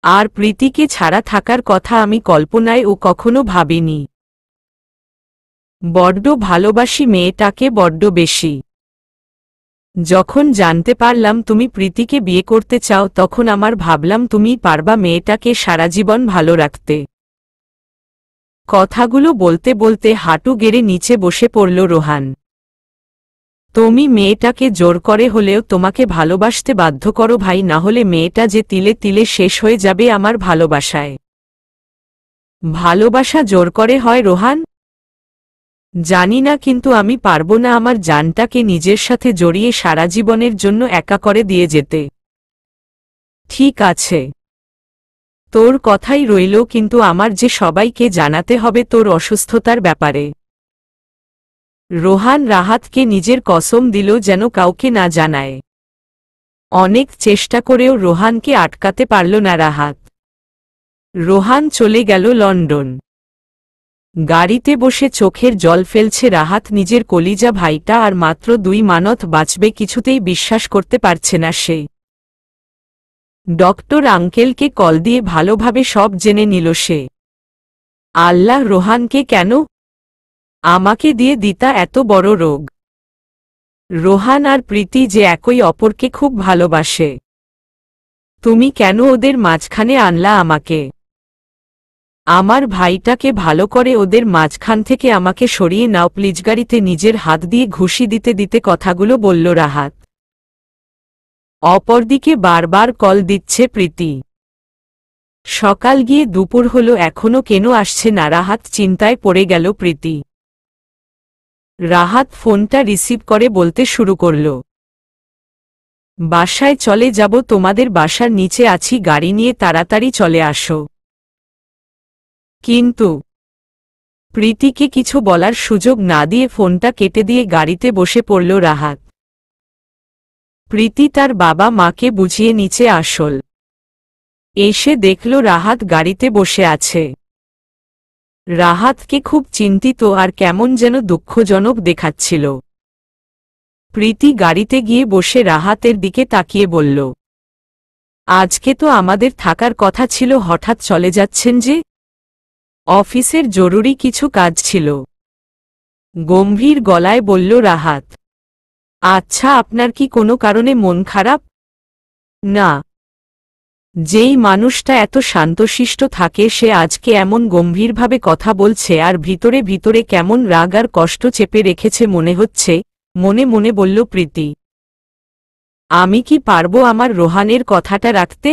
আর প্রীতিকে ছাড়া থাকার কথা আমি কল্পনায় ও কখনো ভাবিনি। বড্ড ভালোবাসি মেয়েটাকে, বড্ড বেশি। যখন জানতে পারলাম তুমি প্রীতিকে বিয়ে করতে চাও, তখন আমার ভাবলাম তুমি পারবা মেয়েটাকে সারা জীবন ভালো রাখতে। কথাগুলো বলতে বলতে হাঁটু গেড়ে নিচে বসে পড়ল রোহান। তুমি মেয়েটাকে জোর করে হলেও তোমাকে ভালোবাসতে বাধ্য করো ভাই, না হলে মেয়েটা যে তিলে তিলে শেষ হয়ে যাবে আমার ভালোবাসায়। ভালোবাসা জোর করে হয় রোহান? জানি না, কিন্তু আমি পারবো না আমার জানটাকে নিজের সাথে জড়িয়ে সারা জীবনের জন্য একা করে দিয়ে যেতে। ঠিক আছে, তোর কথাই রইল, কিন্তু আমার যে সবাইকে জানাতে হবে তোর অসুস্থতার ব্যাপারে। রোহান রাহাতকে নিজের কসম দিল যেন কাউকে না জানায়। অনেক চেষ্টা করেও রোহানকে আটকাতে পারল না রাহাত। রোহান চলে গেল লন্ডন। গাড়িতে বসে চোখের জল ফেলছে রাহাত। নিজের কলিজা ভাইটা আর মাত্র 2 মানত বাঁচবে কিছুতেই বিশ্বাস করতে পারছে না সে। ডক্টর আঙ্কেলকে কল দিয়ে ভালোভাবে সব জেনে নিল সে। আল্লাহ, রোহানকে কেন আমাকে দিয়ে দিতা এত বড় রোগ? রোহান আর প্রীতি যে একই অপরকে খুব ভালোবাসে, তুমি কেন ওদের মাঝখানে আনলা আমাকে? আমার ভাইটাকে ভালো করে ওদের মাঝখান থেকে আমাকে সরিয়ে নাও প্লিজ। গাড়িতে নিজের হাত দিয়ে ঘুষি দিতে দিতে কথাগুলো বলল রাহাত। অপরদিকে বারবার কল দিচ্ছে প্রীতি। সকাল গিয়ে দুপুর হলো, এখনো কেন আসছে না রাহাত? চিন্তায় পড়ে গেল প্রীতি। রাহাত ফোনটা রিসিভ করে বলতে শুরু করল, বাসায় চলে যাব, তোমাদের বাসার নিচে আছি, গাড়ি নিয়ে তাড়াতাড়ি চলে আসো। কিন্তু প্রীতিকে কিছু বলার সুযোগ না দিয়ে ফোনটা কেটে দিয়ে গাড়িতে বসে পড়ল রাহাত। প্রীতি তার বাবা মাকে বুঝিয়ে নিচে আসল। এসে দেখল রাহাত গাড়িতে বসে আছে। রাহাতকে খুব চিন্তিত আর কেমন যেন দুঃখজনক দেখাচ্ছিল। প্রীতি গাড়িতে গিয়ে বসে রাহাতের দিকে তাকিয়ে বলল, আজকে তো আমাদের থাকার কথা ছিল, হঠাৎ চলে যাচ্ছেন যে? অফিসের জরুরি কিছু কাজ ছিল, গম্ভীর গলায় বলল রাহাত। আচ্ছা, আপনার কি কোনো কারণে মন খারাপ? না, যেই মানুষটা এত শান্তশিষ্ট থাকে সে আজকে এমন গম্ভীরভাবে কথা বলছে, আর ভিতরে ভিতরে কেমন রাগ আর কষ্ট চেপে রেখেছে মনে হচ্ছে, মনে মনে বলল প্রীতি। আমি কি পারবো আমার রোহানের কথাটা রাখতে?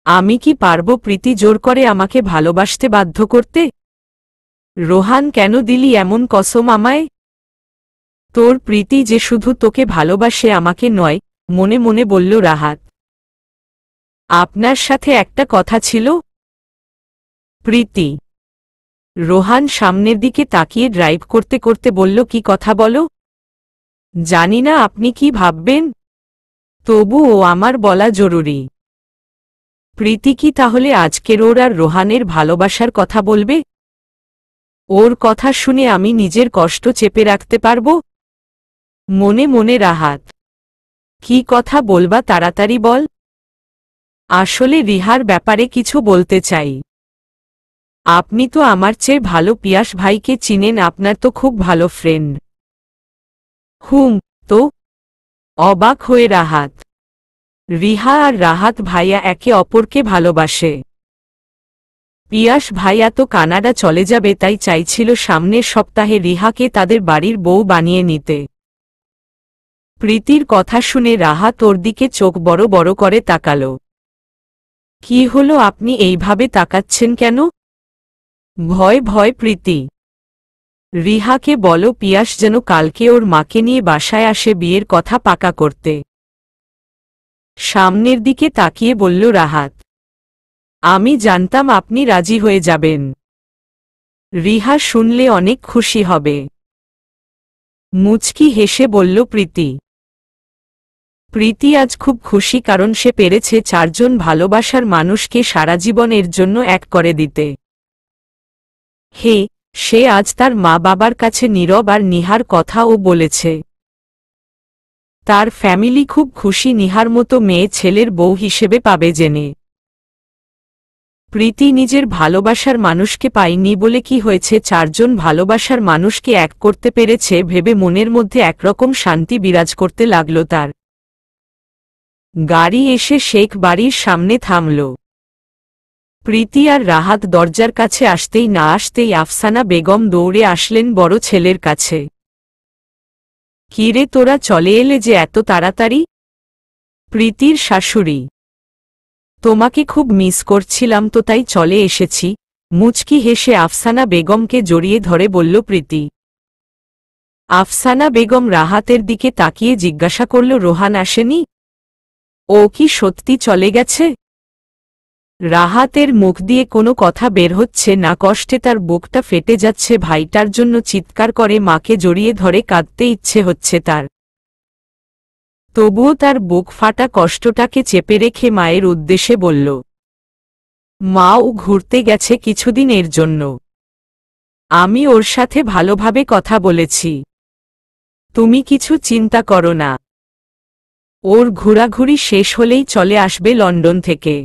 আমি কি পারবো প্রীতি জোর করে আমাকে ভালোবাসতে বাধ্য করতে? রোহান, কেন দিলি এমন কসম আমায়? তোর প্রীতি যে শুধু তোকে ভালোবাসে, আমাকে নয়, মনে মনে বলল রাহাত। আপনার সাথে একটা কথা ছিল। প্রীতি। রোহান সামনের দিকে তাকিয়ে ড্রাইভ করতে করতে বলল, কি কথা বলো? জানি না আপনি কি ভাববেন, তবুও আমার বলা জরুরি। প্রীতি কি তাহলে আজকের ওর আর রোহানের ভালোবাসার কথা বলবে? ওর কথা শুনে আমি নিজের কষ্ট চেপে রাখতে পারব? মনে মনে রাহাত। কি কথা বলবা, তাড়াতাড়ি বল। আসলে রিহার ব্যাপারে কিছু বলতে চাই। আপনি তো আমার চেয়ে ভালো পিয়াস ভাইকে চিনেন, আপনার তো খুব ভালো ফ্রেন্ড। তো? অবাক হয়ে রাহাত। রিহা আর রাহাত ভাইয়া একে অপরকে ভালোবাসে। পিয়াস ভাইয়া তো কানাডা চলে যাবে, তাই চাইছিল সামনের সপ্তাহে রিহাকে তাদের বাড়ির বউ বানিয়ে নিতে। প্রীতির কথা শুনে রাহাত ওর দিকে চোখ বড় বড় করে তাকাল। কি হলো, আপনি এইভাবে তাকাচ্ছেন কেন? ভয় ভয় প্রীতি। রিহাকে বলো পিয়াস যেন কালকে ওর মাকে নিয়ে বাসায় আসে বিয়ের কথা পাকা করতে। সামনের দিকে তাকিয়ে বলল রাহাত। আমি জানতাম আপনি রাজি হয়ে যাবেন। রিহা শুনলে অনেক খুশি হবে। মুচকি হেসে বলল প্রীতি। প্রীতি আজ খুব খুশি, কারণ সে পেরেছে চারজন ভালোবাসার মানুষকে সারা জীবনের জন্য এক করে দিতে। সে আজ তার মা বাবার কাছে নীরব আর নিহার কথাও বলেছে। তার ফ্যামিলি খুব খুশি নিহার মতো মেয়ে ছেলের বউ হিসেবে পাবে জেনে। প্রীতি নিজের ভালোবাসার মানুষকে পায়নি বলে কি হয়েছে, চারজন ভালোবাসার মানুষকে এক করতে পেরেছে ভেবে মনের মধ্যে একরকম শান্তি বিরাজ করতে লাগল তার। গাড়ি এসে শেখ বাড়ির সামনে থামল। প্রীতি আর রাহাত দরজার কাছে আসতেই না আসতেই আফসানা বেগম দৌড়ে আসলেন বড় ছেলের কাছে। কিরে, তোরা চলে এলে যে এত তাড়াতাড়ি? প্রীতির শাশুড়ি। তোমাকে খুব মিস করছিলাম তো তাই চলে এসেছি, মুচকি হেসে আফসানা বেগমকে জড়িয়ে ধরে বলল প্রীতি। আফসানা বেগম রাহাতের দিকে তাকিয়ে জিজ্ঞাসা করল, রোহান আসেনি? ও কি সত্যি চলে গেছে? রাহাতের মুখ দিয়ে কোনো কথা বের হচ্ছে না, কষ্টে তার বুকটা ফেটে যাচ্ছে। ভাইটার জন্য চিৎকার করে মাকে জড়িয়ে ধরে কাঁদতে ইচ্ছে হচ্ছে তার। তবুও তার বুক ফাটা কষ্টটাকে চেপে রেখে মায়ের উদ্দেশ্যে বলল, মা, ও ঘুরতে গেছে কিছুদিনের জন্য। আমি ওর সাথে ভালোভাবে কথা বলেছি, তুমি কিছু চিন্তা করো না। ওর ঘোরাঘুরি শেষ হলেই চলে আসবে লন্ডন থেকে।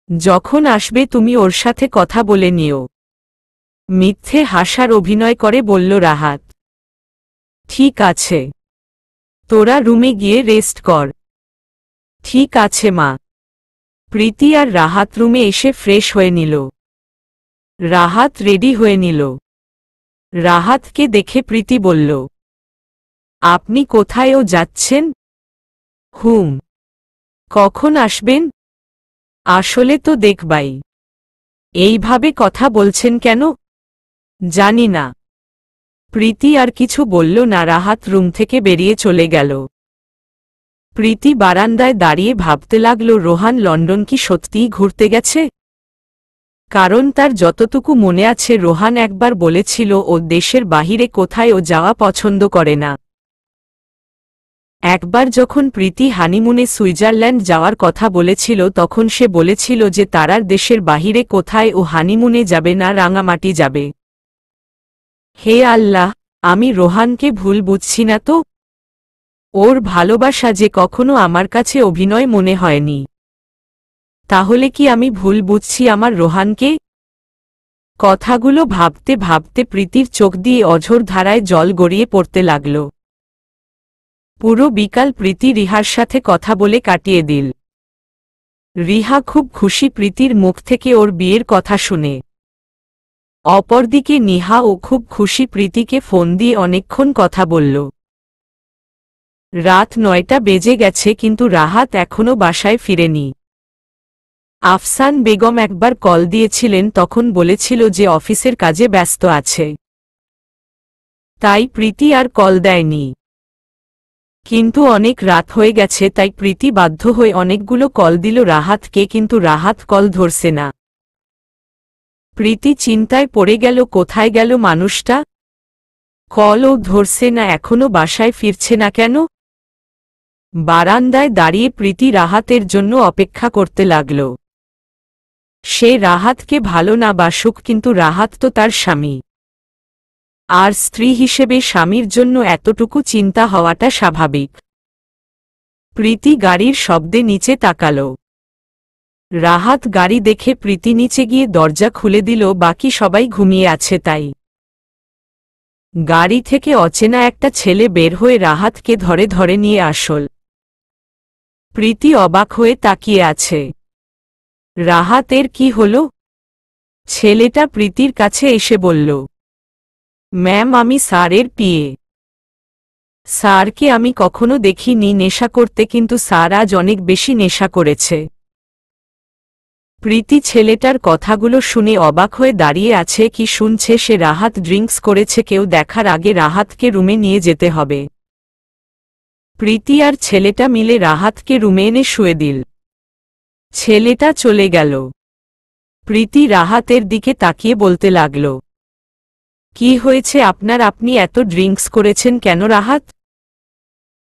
যখন আসবে তুমি ওর সাথে কথা বলে নিও। মিথ্যে হাসার অভিনয় করে বলল রাহাত। ঠিক আছে, তোরা রুমে গিয়ে রেস্ট কর। ঠিক আছে মা। প্রীতি আর রাহাত রুমে এসে ফ্রেশ হয়ে নিল। রাহাত রেডি হয়ে নিল। রাহাতকে দেখে প্রীতি বলল, আপনি কোথায়ও যাচ্ছেন? কখন আসবেন? আসলে তো দেখবাই। এইভাবে কথা বলছেন কেন? জানি না। প্রীতি আর কিছু বলল না, রাহাত রুম থেকে বেরিয়ে চলে গেল। প্রীতি বারান্দায় দাঁড়িয়ে ভাবতে লাগল, রোহান লন্ডন কি সত্যিই ঘুরতে গেছে? কারণ তার যতটুকু মনে আছে রোহান একবার বলেছিল ও দেশের বাহিরে কোথায় ও যাওয়া পছন্দ করে না। একবার যখন প্রীতি হানিমুনে সুইজারল্যান্ড যাওয়ার কথা বলেছিল তখন সে বলেছিল যে তারার দেশের বাহিরে কোথায় ও হানিমুনে যাবে না, রাঙামাটি যাবে। হে আল্লাহ, আমি রোহানকে ভুল বুঝছি না তো? ওর ভালোবাসা যে কখনো আমার কাছে অভিনয় মনে হয়নি। তাহলে কি আমি ভুল বুঝছি আমার রোহানকে? কথাগুলো ভাবতে ভাবতে প্রীতির চোখ দিয়ে অঝোর ধারায় জল গড়িয়ে পড়তে লাগল। পুরো বিকাল প্রীতি রিহার সাথে কথা বলে কাটিয়ে দিল। রিহা খুব খুশি প্রীতির মুখ থেকে ওর বিয়ের কথা শুনে। অপরদিকে নিহাও খুব খুশি, প্রীতিকে ফোন দিয়ে অনেকক্ষণ কথা বলল। রাত 9টা বেজে গেছে কিন্তু রাহাত এখনো বাসায় ফিরেনি। আফসান বেগম একবার কল দিয়েছিলেন, তখন বলেছিল যে অফিসের কাজে ব্যস্ত আছে, তাই প্রীতি আর কল দেয়নি। কিন্তু অনেক রাত হয়ে গেছে, তাই প্রীতি বাধ্য হয়ে অনেকগুলো কল দিল রাহাতকে, কিন্তু রাহাত কল ধরছে না। প্রীতি চিন্তায় পড়ে গেল, কোথায় গেল মানুষটা? কলও ধরছে না, এখনো বাসায় ফিরছে না কেন? বারান্দায় দাঁড়িয়ে প্রীতি রাহাতের জন্য অপেক্ষা করতে লাগল। সে রাহাতকে ভালো না বাসুক, কিন্তু রাহাত তো তার স্বামী, আর স্ত্রী হিসেবে স্বামীর জন্য এতটুকু চিন্তা হওয়াটা স্বাভাবিক। প্রীতি গাড়ির শব্দে নিচে তাকাল। রাহাত গাড়ি দেখে প্রীতি নিচে গিয়ে দরজা খুলে দিল, বাকি সবাই ঘুমিয়ে আছে তাই। গাড়ি থেকে অচেনা একটা ছেলে বের হয়ে রাহাতকে ধরে ধরে নিয়ে আসল। প্রীতি অবাক হয়ে তাকিয়ে আছে। রাহাতের কি হলো? ছেলেটা প্রীতির কাছে এসে বলল, ম্যাম, আমি স্যারের পিএ। স্যারকে আমি কখনো দেখিনি নেশা করতে, কিন্তু স্যার আজ অনেক বেশি নেশা করেছে। প্রীতি ছেলেটার কথাগুলো শুনে অবাক হয়ে দাঁড়িয়ে আছে। কি শুনছে সে? রাহাত ড্রিঙ্কস করেছে, কেউ দেখার আগে রাহাতকে রুমে নিয়ে যেতে হবে। প্রীতি আর ছেলেটা মিলে রাহাতকে রুমে এনে শুয়ে দিল। ছেলেটা চলে গেল। প্রীতি রাহাতের দিকে তাকিয়ে বলতে লাগল, কি হয়েছে আপনার? আপনি এত ড্রিঙ্কস করেছেন কেন রাহাত?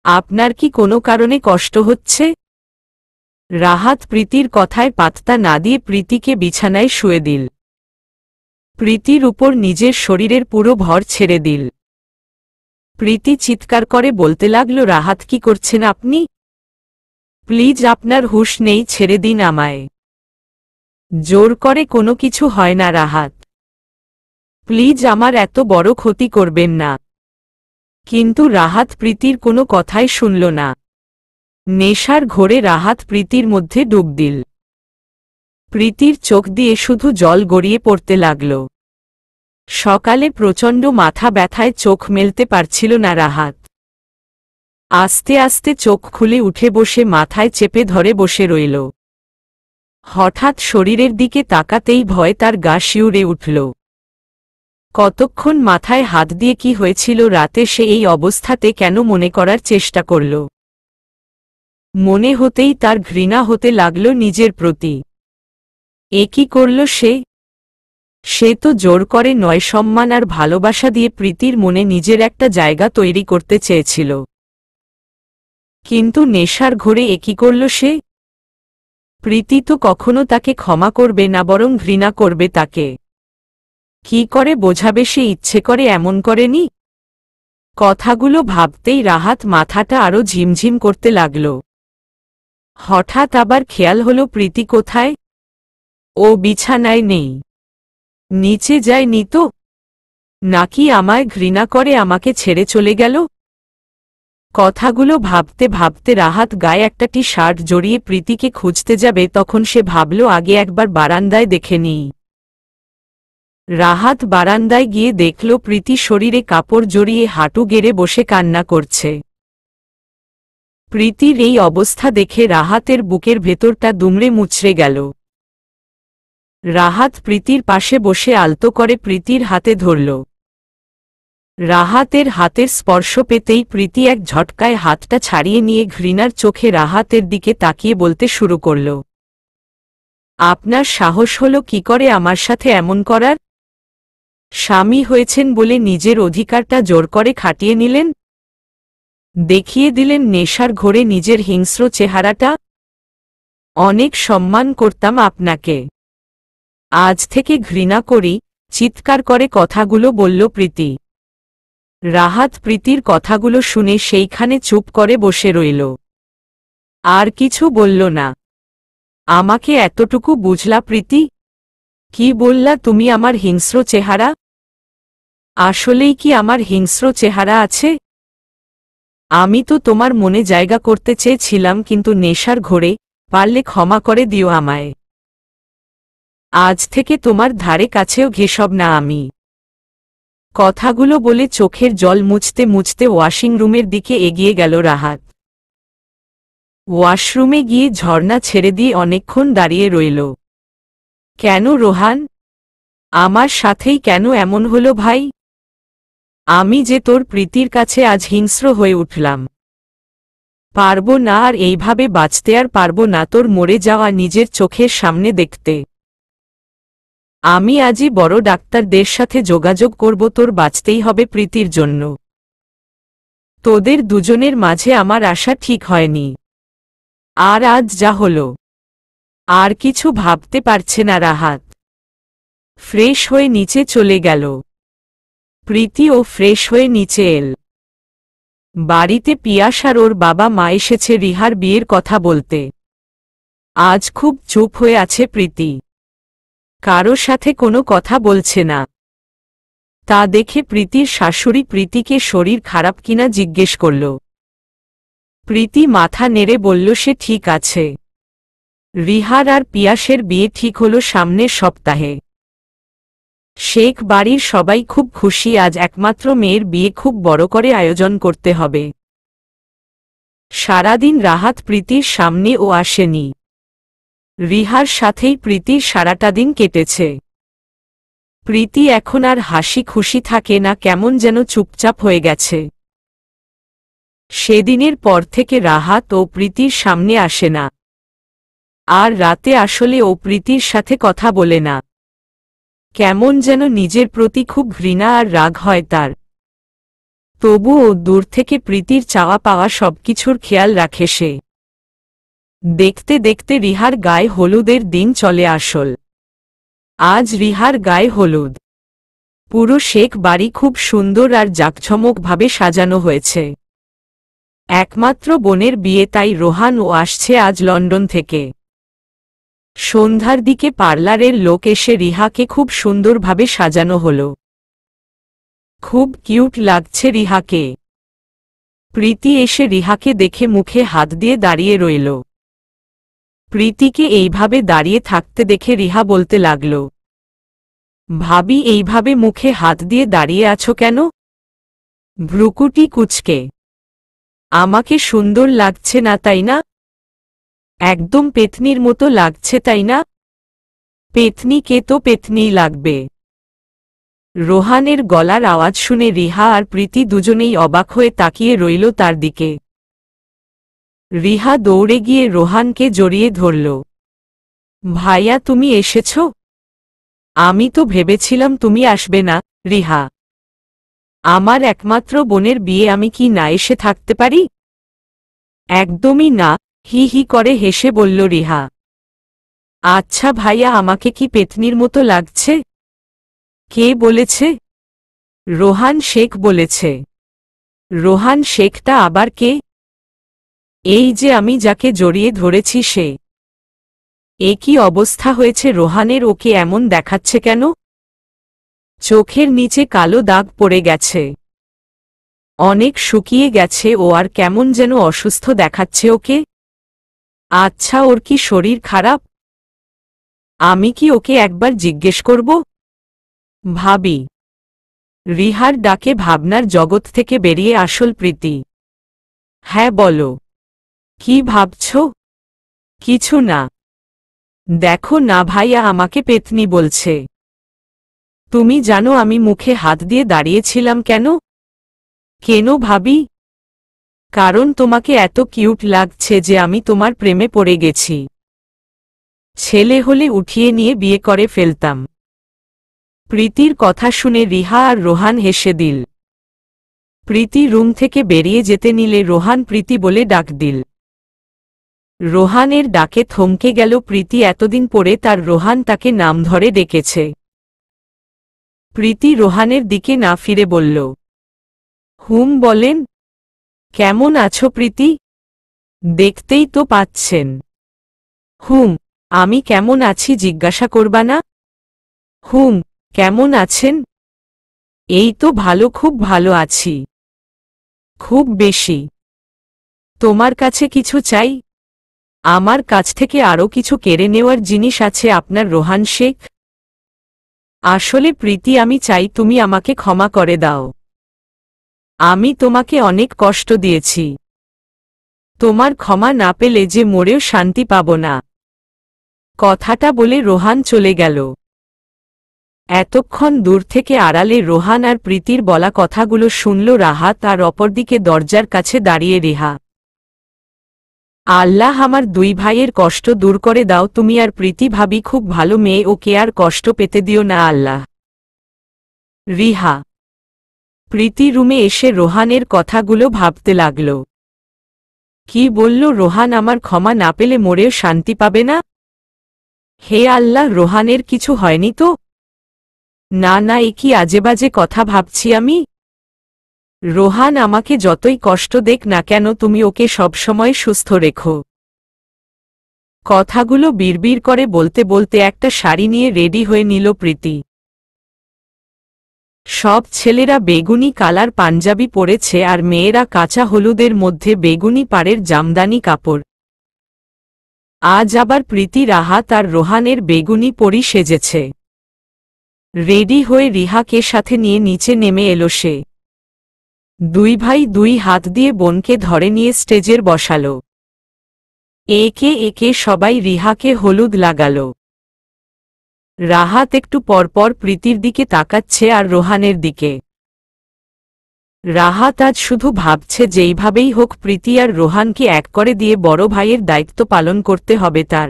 আপনার কি কোনো কারণে কষ্ট হচ্ছে? রাহাত প্রীতির কথায় পাত্তা না দিয়ে প্রীতিকে বিছানায় শুয়ে দিল। প্রীতির উপর নিজের শরীরের পুরো ভর ছেড়ে দিল। প্রীতি চিৎকার করে বলতে লাগল, রাহাত, কি করছেন আপনি? প্লিজ, আপনার হুঁশ নেই, ছেড়ে দিন আমায়। জোর করে কোনো কিছু হয় না রাহাত, প্লিজ আমার এত বড় ক্ষতি করবেন না। কিন্তু রাহাত প্রীতির কোনো কথাই শুনল না। নেশার ঘোরে রাহাত প্রীতির মধ্যে ডুব দিল। প্রীতির চোখ দিয়ে শুধু জল গড়িয়ে পড়তে লাগল। সকালে প্রচণ্ড মাথা ব্যথায় চোখ মেলতে পারছিল না রাহাত। আস্তে আস্তে চোখ খুলে উঠে বসে মাথায় চেপে ধরে বসে রইল। হঠাৎ শরীরের দিকে তাকাতেই ভয় তার গা শিউরে উঠল। কতক্ষণ মাথায় হাত দিয়ে কি হয়েছিল রাতে সে এই অবস্থাতে কেন মনে করার চেষ্টা করল। মনে হতেই তার ঘৃণা হতে লাগল নিজের প্রতি। এ কি করল সে? সে তো জোর করে নয়, সম্মান আর ভালোবাসা দিয়ে প্রীতির মনে নিজের একটা জায়গা তৈরি করতে চেয়েছিল। কিন্তু নেশার ঘোরে এ কি করল সে? প্রীতি তো কখনো তাকে ক্ষমা করবে না, বরং ঘৃণা করবে তাকে। কি করে বোঝাবে সে ইচ্ছে করে এমন করেনি? কথাগুলো ভাবতেই রাহাত মাথাটা আরো ঝিমঝিম করতে লাগল। হঠাৎ আবার খেয়াল হলো প্রীতি কোথায়? ও বিছানায় নেই। নিচে যায়নি তো? নাকি আমায় ঘৃণা করে আমাকে ছেড়ে চলে গেল? কথাগুলো ভাবতে ভাবতে রাহাত গায়ে একটা টি শার্ট জড়িয়ে প্রীতিকে খুঁজতে যাবে, তখন সে ভাবল আগে একবার বারান্দায় দেখে নিই। রাহাত বারান্দায় গিয়ে দেখল প্রীতি শরীরে কাপড় জড়িয়ে হাঁটু গেড়ে বসে কান্না করছে। প্রীতির এই অবস্থা দেখে রাহাতের বুকের ভেতরটা দুমড়ে মুচড়ে গেল। রাহাত প্রীতির পাশে বসে আলতো করে প্রীতির হাতে ধরল। রাহাতের হাতের স্পর্শ পেতেই প্রীতি এক ঝটকায় হাতটা ছাড়িয়ে নিয়ে ঘৃণার চোখে রাহাতের দিকে তাকিয়ে বলতে শুরু করল, আপনার সাহস হলো কি করে আমার সাথে এমন করার? স্বামী হয়েছেন বলে নিজের অধিকারটা জোর করে খাটিয়ে নিলেন, দেখিয়ে দিলেন নেশার ঘোরে নিজের হিংস্র চেহারাটা। অনেক সম্মান করতাম আপনাকে, আজ থেকে ঘৃণা করি। চিৎকার করে কথাগুলো বলল প্রীতি। রাহাত প্রীতির কথাগুলো শুনে সেইখানে চুপ করে বসে রইল, আর কিছু বলল না। আমাকে এতটুকু বুঝলা প্রীতি? কি বললা তুমি? আমার হিংস্র চেহারা? আসলেই কি আমার হিংস্র চেহারা আছে? আমি তো তোমার মনে জায়গা করতে চেয়েছিলাম, কিন্তু নেশার ঘোরে। পারলে ক্ষমা করে দিও আমায়। আজ থেকে তোমার ধারে কাছেও ঘেসব না আমি। কথাগুলো বলে চোখের জল মুছতে মুছতে ওয়াশিং রুমের দিকে এগিয়ে গেল রাহাত। ওয়াশরুমে গিয়ে ঝর্ণা ছেড়ে দিয়ে অনেকক্ষণ দাঁড়িয়ে রইল। কেন রোহান, আমার সাথেই কেন এমন হলো ভাই? আমি যে তোর প্রীতির কাছে আজ হিংস্র হয়ে উঠলাম। পারবো না, আর এইভাবে বাঁচতে আর পারবো না তোর মরে যাওয়া নিজের চোখের সামনে দেখতে। আমি আজই বড় ডাক্তারদের সাথে যোগাযোগ করব, তোর বাঁচতেই হবে প্রীতির জন্য। তোদের দুজনের মাঝে আমার আশা ঠিক হয়নি, আর আজ যা হলো। আর কিছু ভাবতে পারছে না রাহাত। ফ্রেশ হয়ে নিচে চলে গেল। প্রীতিও ফ্রেশ হয়ে নিচে এল। বাড়িতে পিয়াস আর ওর বাবা মা এসেছে রিহার বিয়ের কথা বলতে। আজ খুব চুপ হয়ে আছে প্রীতি, কারো সাথে কোনো কথা বলছে না। তা দেখে প্রীতির শাশুড়ি প্রীতিকে শরীর খারাপ কিনা জিজ্ঞেস করল। প্রীতি মাথা নেড়ে বলল সে ঠিক আছে। রিহার আর পিয়াসের বিয়ে ঠিক হলো সামনের সপ্তাহে। শেখ বাড়ির সবাই খুব খুশি, আজ একমাত্র মেয়ের বিয়ে খুব বড় করে আয়োজন করতে হবে। সারাদিন রাহাত প্রীতির সামনে ও আসেনি। রিহার সাথেই প্রীতির সারাটা দিন কেটেছে। প্রীতি এখন আর হাসি খুশি থাকে না, কেমন যেন চুপচাপ হয়ে গেছে। সেদিনের পর থেকে রাহাত ও প্রীতির সামনে আসে না, আর রাতে আসলে ও প্রীতির সাথে কথা বলে না। কেমন যেন নিজের প্রতি খুব ঘৃণা আর রাগ হয় তার। তবুও দূর থেকে প্রীতির চাওয়া পাওয়া সবকিছুর খেয়াল রাখে সে। দেখতে দেখতে রিহার গায়ে হলুদের দিন চলে আসল। আজ রিহার গায়ে হলুদ। পুরো শেখ বাড়ি খুব সুন্দর আর জাঁকজমকভাবে সাজানো হয়েছে। একমাত্র বোনের বিয়ে, তাই রোহান ও আসছে আজ লন্ডন থেকে। সন্ধ্যার দিকে পার্লারের লোক এসে রিহাকে খুব সুন্দরভাবে সাজানো হলো। খুব কিউট লাগছে রিহাকে। প্রীতি এসে রিহাকে দেখে মুখে হাত দিয়ে দাঁড়িয়ে রইল। প্রীতিকে এইভাবে দাঁড়িয়ে থাকতে দেখে রিহা বলতে লাগল, ভাবি এইভাবে মুখে হাত দিয়ে দাঁড়িয়ে আছো কেন? ভ্রুকুটি কুঁচকে। আমাকে সুন্দর লাগছে না তাই না? একদম পেতনির মতো লাগছে তাই না? পেতনিকে তো পেতনিই লাগবে। রোহানের গলার আওয়াজ শুনে রিহা আর প্রীতি দুজনেই অবাক হয়ে তাকিয়ে রইল তার দিকে। রিহা দৌড়ে গিয়ে রোহানকে জড়িয়ে ধরল। ভাইয়া তুমি এসেছ? আমি তো ভেবেছিলাম তুমি আসবে না। রিহা, আমার একমাত্র বোনের বিয়ে, আমি কি না এসে থাকতে পারি? একদমই না, হি হি করে হেসে বলল রিহা। আচ্ছা ভাইয়া, আমাকে কি পেতনির মতো লাগছে? কে বলেছে? রোহান শেখ বলেছে। রোহান শেখটা আবার কে? এই যে আমি যাকে জড়িয়ে ধরেছি সে। এ কি অবস্থা হয়েছে রোহানের? ওকে এমন দেখাচ্ছে কেন? চোখের নিচে কালো দাগ পড়ে গেছে, অনেক শুকিয়ে গেছে ও, আর কেমন যেন অসুস্থ দেখাচ্ছে ওকে। আচ্ছা, ওর কি শরীর খারাপ? আমি কি ওকে একবার জিজ্ঞেস করব? ভাবি। রিহার ডাকে ভাবনার জগৎ থেকে বেরিয়ে আসল প্রীতি। হ্যাঁ বলো, কি ভাবছ? কিছু না। দেখো না ভাইয়া আমাকে পেতনি বলছে। তুমি জানো আমি মুখে হাত দিয়ে দাঁড়িয়েছিলাম কেন? কেন ভাবি? কারণ তোমাকে এত কিউট লাগছে যে আমি তোমার প্রেমে পড়ে গেছি। ছেলে হলে উঠিয়ে নিয়ে বিয়ে করে ফেলতাম। প্রীতির কথা শুনে রিহা আর রোহান হেসে দিল। প্রীতি রুম থেকে বেরিয়ে যেতে নিলে রোহান প্রীতি বলে ডাক দিল। রোহানের ডাকে থমকে গেল প্রীতি। এতদিন পরে তার রোহান তাকে নাম ধরে ডেকেছে। প্রীতি রোহানের দিকে না ফিরে বলল, হুম বলেন। কেমন আছো প্রীতি? দেখতেই তো পাচ্ছেন। হুম, আমি কেমন আছি জিজ্ঞাসা করবা না? হুম, কেমন আছেন? এই তো ভালো, খুব ভালো আছি। খুব বেশি। তোমার কাছে কিছু চাই? আমার কাছ থেকে আরও কিছু কেড়ে নেওয়ার জিনিস আছে আপনার রোহান শেখ। আসলে প্রীতি, আমি চাই তুমি আমাকে ক্ষমা করে দাও। আমি তোমাকে অনেক কষ্ট দিয়েছি। তোমার ক্ষমা না পেলে যে মরেও শান্তি পাব না। কথাটা বলে রোহান চলে গেল। এতক্ষণ দূর থেকে আড়ালে রোহান আর প্রীতির বলা কথাগুলো শুনল রাহাত, আর অপরদিকে দরজার কাছে দাঁড়িয়ে রিহা। আল্লাহ আমার দুই ভাইয়ের কষ্ট দূর করে দাও তুমি, আর প্রীতি ভাবি খুব ভালো মেয়ে, ওকে আর কষ্ট পেতে দিও না আল্লাহ। রিহা। প্রীতি রুমে এসে রোহানের কথাগুলো ভাবতে লাগল। কি বলল রোহান, আমার ক্ষমা না পেলে মরেও শান্তি পাবে না? হে আল্লাহ, রোহানের কিছু হয়নি তো? না না, এ কি আজেবাজে কথা ভাবছি আমি। রোহান আমাকে যতই কষ্ট দেখ না কেন, তুমি ওকে সবসময় সুস্থ রেখো। কথাগুলো বিড়বিড় করে বলতে বলতে একটা শাড়ি নিয়ে রেডি হয়ে নিল প্রীতি। সব ছেলেরা বেগুনি কালার পাঞ্জাবি পরেছে আর মেয়েরা কাঁচা হলুদের মধ্যে বেগুনি পাড়ের জামদানি কাপড়। আজ আবার প্রীতি রাহাত আর রোহানের বেগুনি পরি সেজেছে। রেডি হয়ে রিহাকে সাথে নিয়ে নিচে নেমে এলো সে। দুই ভাই দুই হাত দিয়ে বোনকে ধরে নিয়ে স্টেজের বসালো। একে একে সবাই রিহাকে হলুদ লাগালো। রাহাত একটু পরপর প্রীতির দিকে তাকাচ্ছে আর রোহানের দিকে। রাহাত আজ শুধু ভাবছে যেইভাবেই হোক প্রীতি আর রোহানকে এক করে দিয়ে বড় ভাইয়ের দায়িত্ব পালন করতে হবে তার।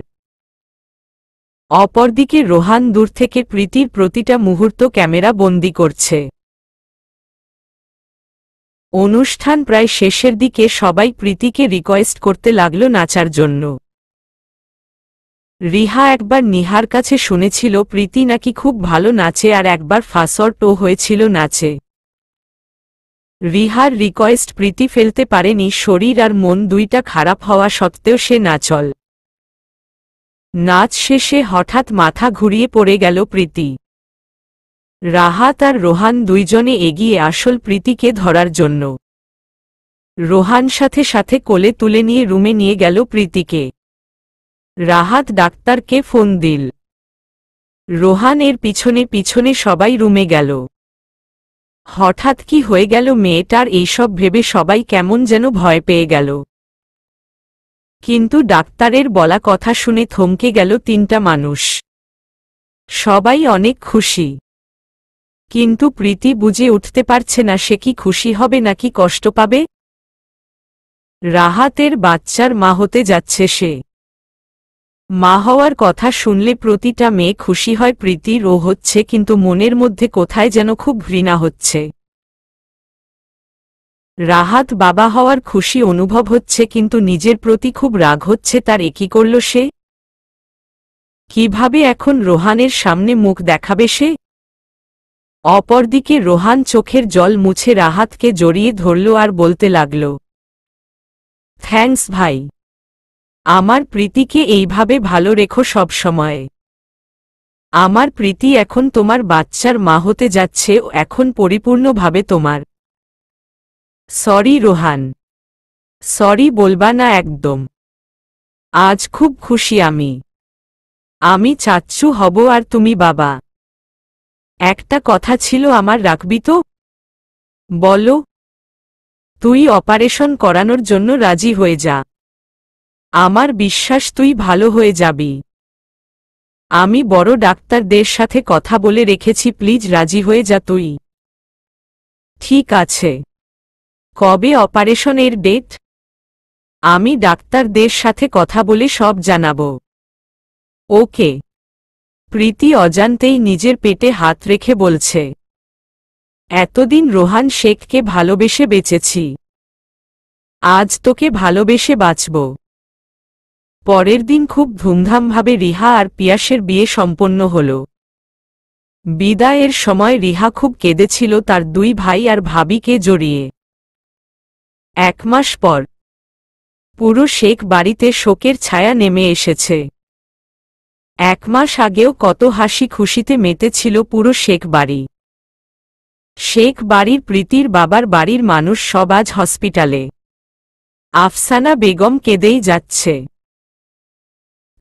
অপরদিকে রোহান দূর থেকে প্রীতির প্রতিটা মুহূর্ত ক্যামেরা বন্দি করছে। অনুষ্ঠান প্রায় শেষের দিকে সবাই প্রীতিকে রিকোয়েস্ট করতে লাগল নাচার জন্য। রিহা একবার নিহার কাছে শুনেছিল প্রীতি নাকি খুব ভালো নাচে, আর একবার ফাঁসরও হয়েছিল নাচে। রিহার রিকোয়েস্ট প্রীতি ফেলতে পারেনি, শরীর আর মন দুইটা খারাপ হওয়া সত্ত্বেও সে নাচল। নাচ শেষে হঠাৎ মাথা ঘুরিয়ে পড়ে গেল প্রীতি। রাহাত আর রোহান দুইজনে এগিয়ে আসল প্রীতিকে ধরার জন্য। রোহান সাথে সাথে কোলে তুলে নিয়ে রুমে নিয়ে গেল প্রীতিকে। রাহাত ডাক্তারকে ফোন দিল। রোহান এর পিছনে পিছনে সবাই রুমে গেল। হঠাৎ কি হয়ে গেল মেয়েটার, এইসব ভেবে সবাই কেমন যেন ভয় পেয়ে গেল। কিন্তু ডাক্তারের বলা কথা শুনে থমকে গেল তিনটা মানুষ। সবাই অনেক খুশি, কিন্তু প্রীতি বুঝে উঠতে পারছে না সে কি খুশি হবে নাকি কষ্ট পাবে। রাহাতের বাচ্চার মা হতে যাচ্ছে সে। মা হওয়ার কথা শুনলে প্রতিটা মেয়ে খুশি হয়, প্রীতির ও হচ্ছে, কিন্তু মনের মধ্যে কোথায় যেন খুব ঘৃণা হচ্ছে। রাহাত বাবা হওয়ার খুশি অনুভব হচ্ছে, কিন্তু নিজের প্রতি খুব রাগ হচ্ছে তার। এ কি করল সে? কিভাবে এখন রোহানের সামনে মুখ দেখাবে সে? অপরদিকে রোহান চোখের জল মুছে রাহাতকে জড়িয়ে ধরল আর বলতে লাগল, থ্যাঙ্কস ভাই, আমার প্রীতিকে এইভাবে ভালো রেখো সব সময়। আমার প্রীতি এখন তোমার বাচ্চার মা হতে যাচ্ছে, এখন পরিপূর্ণভাবে তোমার। সরি রোহান, সরি বলবা না একদম। আজ খুব খুশি আমি চাচ্চু হব আর তুমি বাবা। একটা কথা ছিল আমার, রাখবি তো? বলো। তুই অপারেশন করানোর জন্য রাজি হয়ে যা। আমার বিশ্বাস তুই ভালো হয়ে যাবি। আমি বড় ডাক্তারদের সাথে কথা বলে রেখেছি, প্লিজ রাজি হয়ে যা তুই। ঠিক আছে। কবে অপারেশনের ডেট? আমি ডাক্তারদের সাথে কথা বলে সব জানাবো। ওকে। প্রীতি অজান্তেই নিজের পেটে হাত রেখে বলছে, এতদিন রোহান শেখকে ভালোবেসে বেঁচেছি, আজ তোকে ভালোবেসে বাঁচব। পরের দিন খুব ধুমধামভাবে রিহা আর পিয়াসের বিয়ে সম্পন্ন হল। বিদায়ের সময় রিহা খুব কেঁদেছিল তার দুই ভাই আর ভাবিকে জড়িয়ে। 1 মাস পর পুরো শেখ বাড়িতে শোকের ছায়া নেমে এসেছে। 1 মাস আগেও কত হাসি খুশিতে মেতেছিল পুরো শেখ বাড়ি। শেখ বাড়ির প্রীতির বাবার বাড়ির মানুষ সব আজ হসপিটালে। আফসানা বেগম কেঁদেই যাচ্ছে।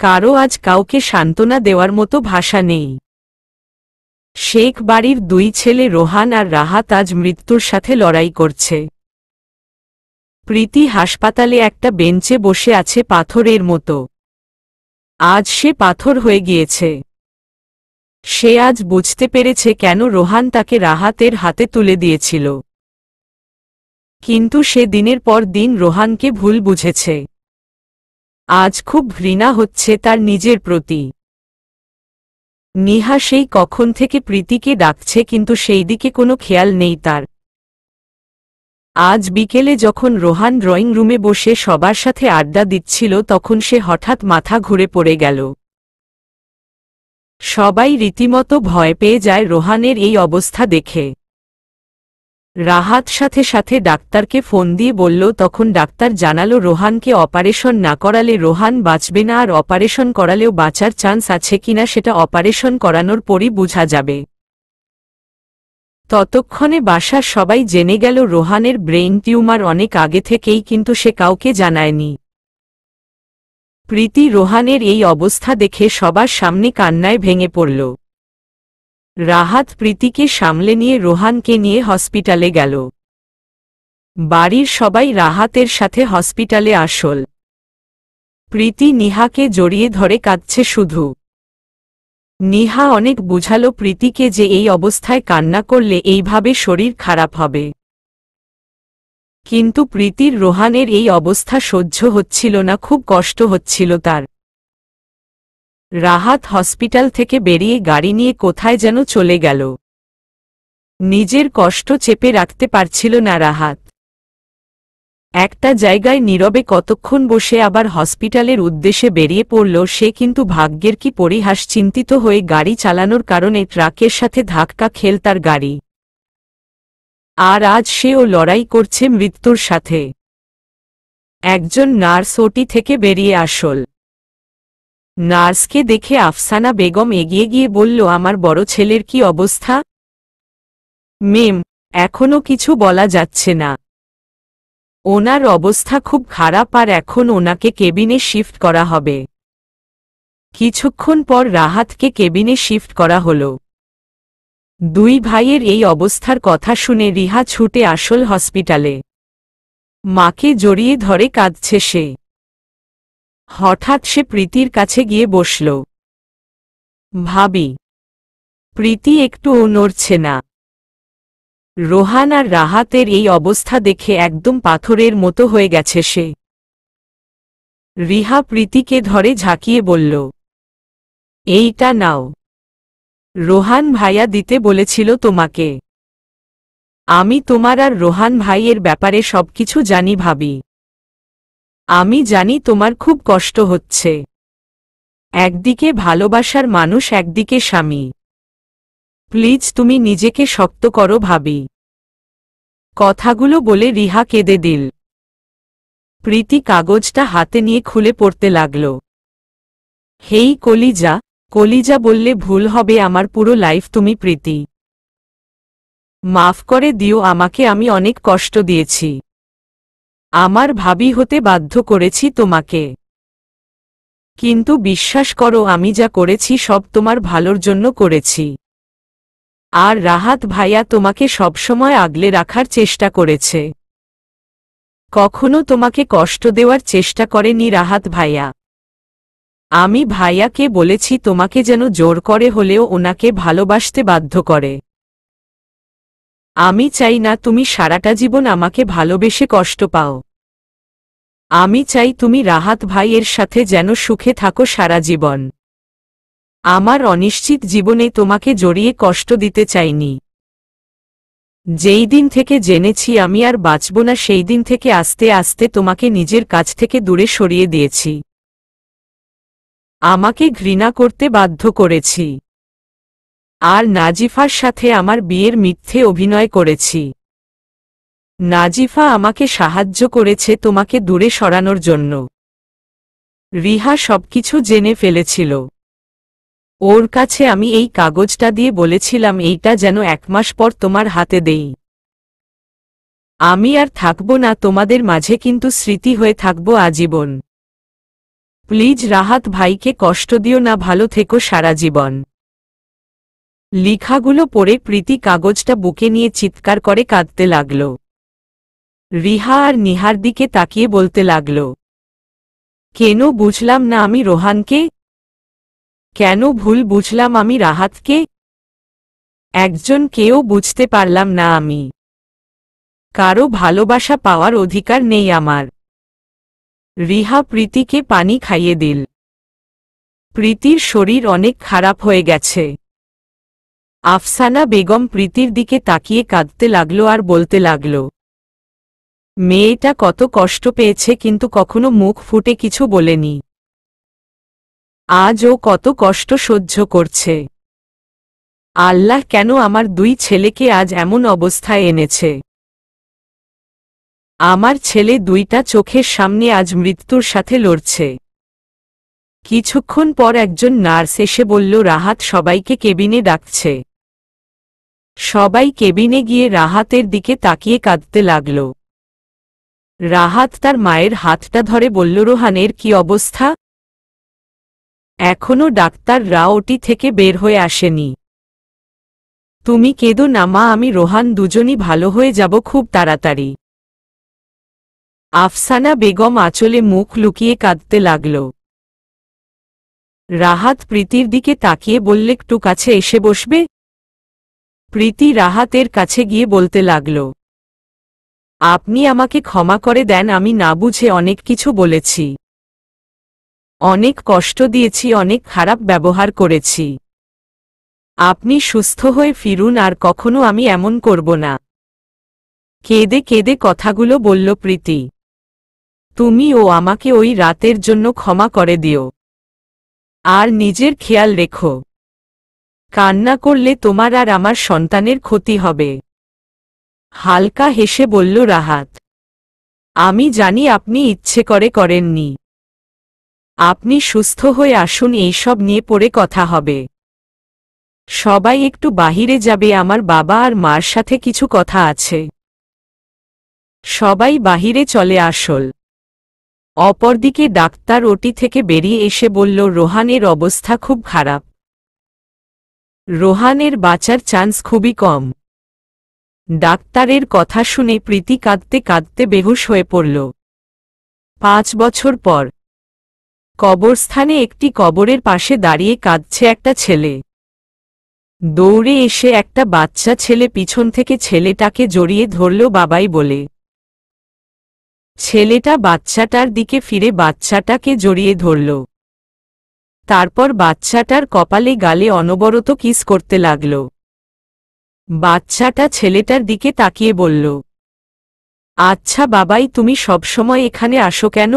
কারো আজ কাউকে সান্ত্বনা দেওয়ার মতো ভাষা নেই। শেখ বাড়ির দুই ছেলে রোহান আর রাহাত আজ মৃত্যুর সাথে লড়াই করছে। প্রীতি হাসপাতালে একটা বেঞ্চে বসে আছে পাথরের মতো। আজ সে পাথর হয়ে গিয়েছে। সে আজ বুঝতে পেরেছে কেন রোহান তাকে রাহাতের হাতে তুলে দিয়েছিল। কিন্তু সে দিনের পর দিন রোহানকে ভুল বুঝেছে। আজ খুব ঘৃণা হচ্ছে তার নিজের প্রতি। নিহা সেই কখন থেকে প্রীতিকে ডাকছে কিন্তু সেই দিকে কোনো খেয়াল নেই তার। আজ বিকেলে যখন রোহান ড্রয়িং রুমে বসে সবার সাথে আড্ডা দিচ্ছিল তখন সে হঠাৎ মাথা ঘুরে পড়ে গেল। সবাই রীতিমতো ভয় পেয়ে যায় রোহানের এই অবস্থা দেখে। রাহাত সাথে সাথে ডাক্তারকে ফোন দিয়ে বলল, তখন ডাক্তার জানালো রোহানকে অপারেশন না করালে রোহান বাঁচবে না, আর অপারেশন করালেও বাঁচার চান্স আছে কিনা সেটা অপারেশন করানোর পরই বোঝা যাবে। ততক্ষণে বাসার সবাই জেনে গেল রোহানের ব্রেইন টিউমার অনেক আগে থেকেই, কিন্তু সে কাউকে জানায়নি। প্রীতি রোহানের এই অবস্থা দেখে সবার সামনে কান্নায় ভেঙে পড়ল। রাহাত প্রীতিকে সামলে নিয়ে রোহানকে নিয়ে হসপিটালে গেল। বাড়ির সবাই রাহাতের সাথে হসপিটালে আসল। প্রীতি নিহাকে জড়িয়ে ধরে কাঁদছে শুধু। নিহা অনেক বুঝালো প্রীতিকে যে এই অবস্থায় কান্না করলে এইভাবে শরীর খারাপ হবে, কিন্তু প্রীতির রোহানের এই অবস্থা সহ্য হচ্ছিল না, খুব কষ্ট হচ্ছিল তার। রাহাত হসপিটাল থেকে বেরিয়ে গাড়ি নিয়ে কোথায় যেন চলে গেল। নিজের কষ্ট চেপে রাখতে পারছিল না রাহাত। একটা জায়গায় নীরবে কতক্ষণ বসে আবার হসপিটালের উদ্দেশ্যে বেরিয়ে পড়ল সে, কিন্তু ভাগ্যের কি পরিহাস, চিন্তিত হয়ে গাড়ি চালানোর কারণে ট্রাকের সাথে ধাক্কা খেল তার গাড়ি। আর আজ সেও লড়াই করছে মৃত্যুর সাথে। একজন নার্স ওটি থেকে বেরিয়ে আসল। নার্সকে দেখে আফসানা বেগম এগিয়ে গিয়ে বলল, আমার বড় ছেলের কি অবস্থা? মেম, এখনো কিছু বলা যাচ্ছে না। ওনার অবস্থা খুব খারাপ, আর এখন ওনাকে কেবিনে শিফট করা হবে। কিছুক্ষণ পর রাহাতকে কেবিনে শিফট করা হলো। দুই ভাইয়ের এই অবস্থার কথা শুনে রিহা ছুটে আসল হসপিটালে। মাকে জড়িয়ে ধরে কাঁদছে সে। হঠাৎ সে প্রীতির কাছে গিয়ে বসল। ভাবি। প্রীতি একটুও নড়ছে না। রোহান আর রাহাতের এই অবস্থা দেখে একদম পাথরের মতো হয়ে গেছে সে। রিহা প্রীতিকে ধরে ঝাঁকিয়ে বলল, এইটা নাও। রোহান ভাইয়া দিতে বলেছিল তোমাকে। আমি তোমার আর রোহান ভাইয়ের ব্যাপারে সবকিছু জানি ভাবি। আমি জানি তোমার খুব কষ্ট হচ্ছে। একদিকে ভালোবাসার মানুষ, একদিকে স্বামী। প্লিজ তুমি নিজেকে শক্ত করো ভাবি। কথাগুলো বলে রিহা কেঁদে দিল। প্রীতি কাগজটা হাতে নিয়ে খুলে পড়তে লাগল। হেই কলিজা, কলিজা বললে ভুল হবে, আমার পুরো লাইফ তুমি প্রীতি। মাফ করে দিও আমাকে, আমি অনেক কষ্ট দিয়েছি। আমার ভাবি হতে বাধ্য করেছি তোমাকে। কিন্তু বিশ্বাস করো আমি যা করেছি সব তোমার ভালোর জন্য করেছি। আর রাহাত ভাইয়া তোমাকে সবসময় আগলে রাখার চেষ্টা করেছে। কখনো তোমাকে কষ্ট দেওয়ার চেষ্টা করেনি রাহাত ভাইয়া। আমি ভাইয়াকে বলেছি তোমাকে যেন জোর করে হলেও ওনাকে ভালোবাসতে বাধ্য করে। আমি চাই না তুমি সারাটা জীবন আমাকে ভালোবেসে কষ্ট পাও। আমি চাই তুমি রাহাত ভাইয়ের সাথে যেন সুখে থাকো সারা জীবন। আমার অনিশ্চিত জীবনে তোমাকে জড়িয়ে কষ্ট দিতে চাইনি। যেই দিন থেকে জেনেছি আমি আর বাঁচব না সেই দিন থেকে আস্তে আস্তে তোমাকে নিজের কাছ থেকে দূরে সরিয়ে দিয়েছি। আমাকে ঘৃণা করতে বাধ্য করেছি। আর নাজিফার সাথে আমার বিয়ের মিথ্যে অভিনয় করেছি। নাজিফা আমাকে সাহায্য করেছে তোমাকে দূরে সরানোর জন্য। রিহা সবকিছু জেনে ফেলেছিল। ওর কাছে আমি এই কাগজটা দিয়ে বলেছিলাম এইটা যেন 1 মাস পর তোমার হাতে দেই। আমি আর থাকব না তোমাদের মাঝে, কিন্তু স্মৃতি হয়ে থাকব আজীবন। প্লিজ রাহাত ভাইকে কষ্ট দিও না, ভালো থেকো সারা জীবন। লেখাগুলো পড়ে প্রীতি কাগজটা বুকে নিয়ে চিৎকার করে কাঁদতে লাগল। রিহা আর নিহার দিকে তাকিয়ে বলতে লাগল, কেন বুঝলাম না আমি রোহানকে? কেন ভুল বুঝলাম আমি রাহাতকে? একজন কেউ বুঝতে পারলাম না আমি। কারো ভালোবাসা পাওয়ার অধিকার নেই আমার। রিহা প্রীতিকে পানি খাইয়ে দিল। প্রীতির শরীর অনেক খারাপ হয়ে গেছে। আফসানা বেগম প্রীতির দিকে তাকিয়ে কাঁদতে লাগল আর বলতে লাগল, মেয়েটা কত কষ্ট পেয়েছে কিন্তু কখনো মুখ ফুটে কিছু বলেনি। আজ ও কত কষ্ট সহ্য করছে। আল্লাহ কেন আমার দুই ছেলেকে আজ এমন অবস্থায় এনেছে। আমার ছেলে দুইটা চোখের সামনে আজ মৃত্যুর সাথে লড়ছে। কিছুক্ষণ পর একজন নার্স এসে বলল, রাহাত সবাইকে কেবিনে ডাকছে। সবাই কেবিনে গিয়ে রাহাতের দিকে তাকিয়ে কাঁদতে লাগল। রাহাত তার মায়ের হাতটা ধরে বলল, রোহানের কি অবস্থা? এখনো ডাক্তাররা ওটি থেকে বের হয়ে আসেনি। তুমি কেঁদো না মা, আমি রোহান দুজনই ভালো হয়ে যাব খুব তাড়াতাড়ি। আফসানা বেগম আঁচলে মুখ লুকিয়ে কাঁদতে লাগল। রাহাত প্রীতির দিকে তাকিয়ে বললে, একটু কাছে এসে বসবে? প্রীতি রাহাতের কাছে গিয়ে বলতে লাগল, আপনি আমাকে ক্ষমা করে দেন, আমি না বুঝে অনেক কিছু বলেছি, অনেক কষ্ট দিয়েছি, অনেক খারাপ ব্যবহার করেছি। আপনি সুস্থ হয়ে ফিরুন, আর কখনো আমি এমন করব না। কেঁদে কেঁদে কথাগুলো বলল প্রীতি। তুমি ও আমাকে ওই রাতের জন্য ক্ষমা করে দিও, আর নিজের খেয়াল রেখো। কান্না করলে তোমার আর আমার সন্তানের ক্ষতি হবে। হালকা হেসে বলল রাহাত, আমি জানি আপনি ইচ্ছে করে করেননি। আপনি সুস্থ হয়ে আসুন, এইসব নিয়ে পরে কথা হবে। সবাই একটু বাহিরে যাবে, আমার বাবা আর মার সাথে কিছু কথা আছে। সবাই বাহিরে চলে আসল। অপরদিকে ডাক্তার ওটি থেকে বেরিয়ে এসে বলল, রোহানের অবস্থা খুব খারাপ। রোহানের বাঁচার চান্স খুবই কম। ডাক্তারের কথা শুনে প্রীতি কাঁদতে কাঁদতে বেহুশ হয়ে পড়ল। 5 বছর পর কবরস্থানে একটি কবরের পাশে দাঁড়িয়ে কাঁদছে একটা ছেলে। দৌড়ে এসে একটা বাচ্চা ছেলে পিছন থেকে ছেলেটাকে জড়িয়ে ধরল বাবাই বলে। ছেলেটা বাচ্চাটার দিকে ফিরে বাচ্চাটাকে জড়িয়ে ধরল। তারপর বাচ্চাটার কপালে গালে অনবরত কিস করতে লাগল। বাচ্চাটা ছেলেটার দিকে তাকিয়ে বলল, আচ্ছা বাবাই, তুমি সবসময় এখানে আসো কেন?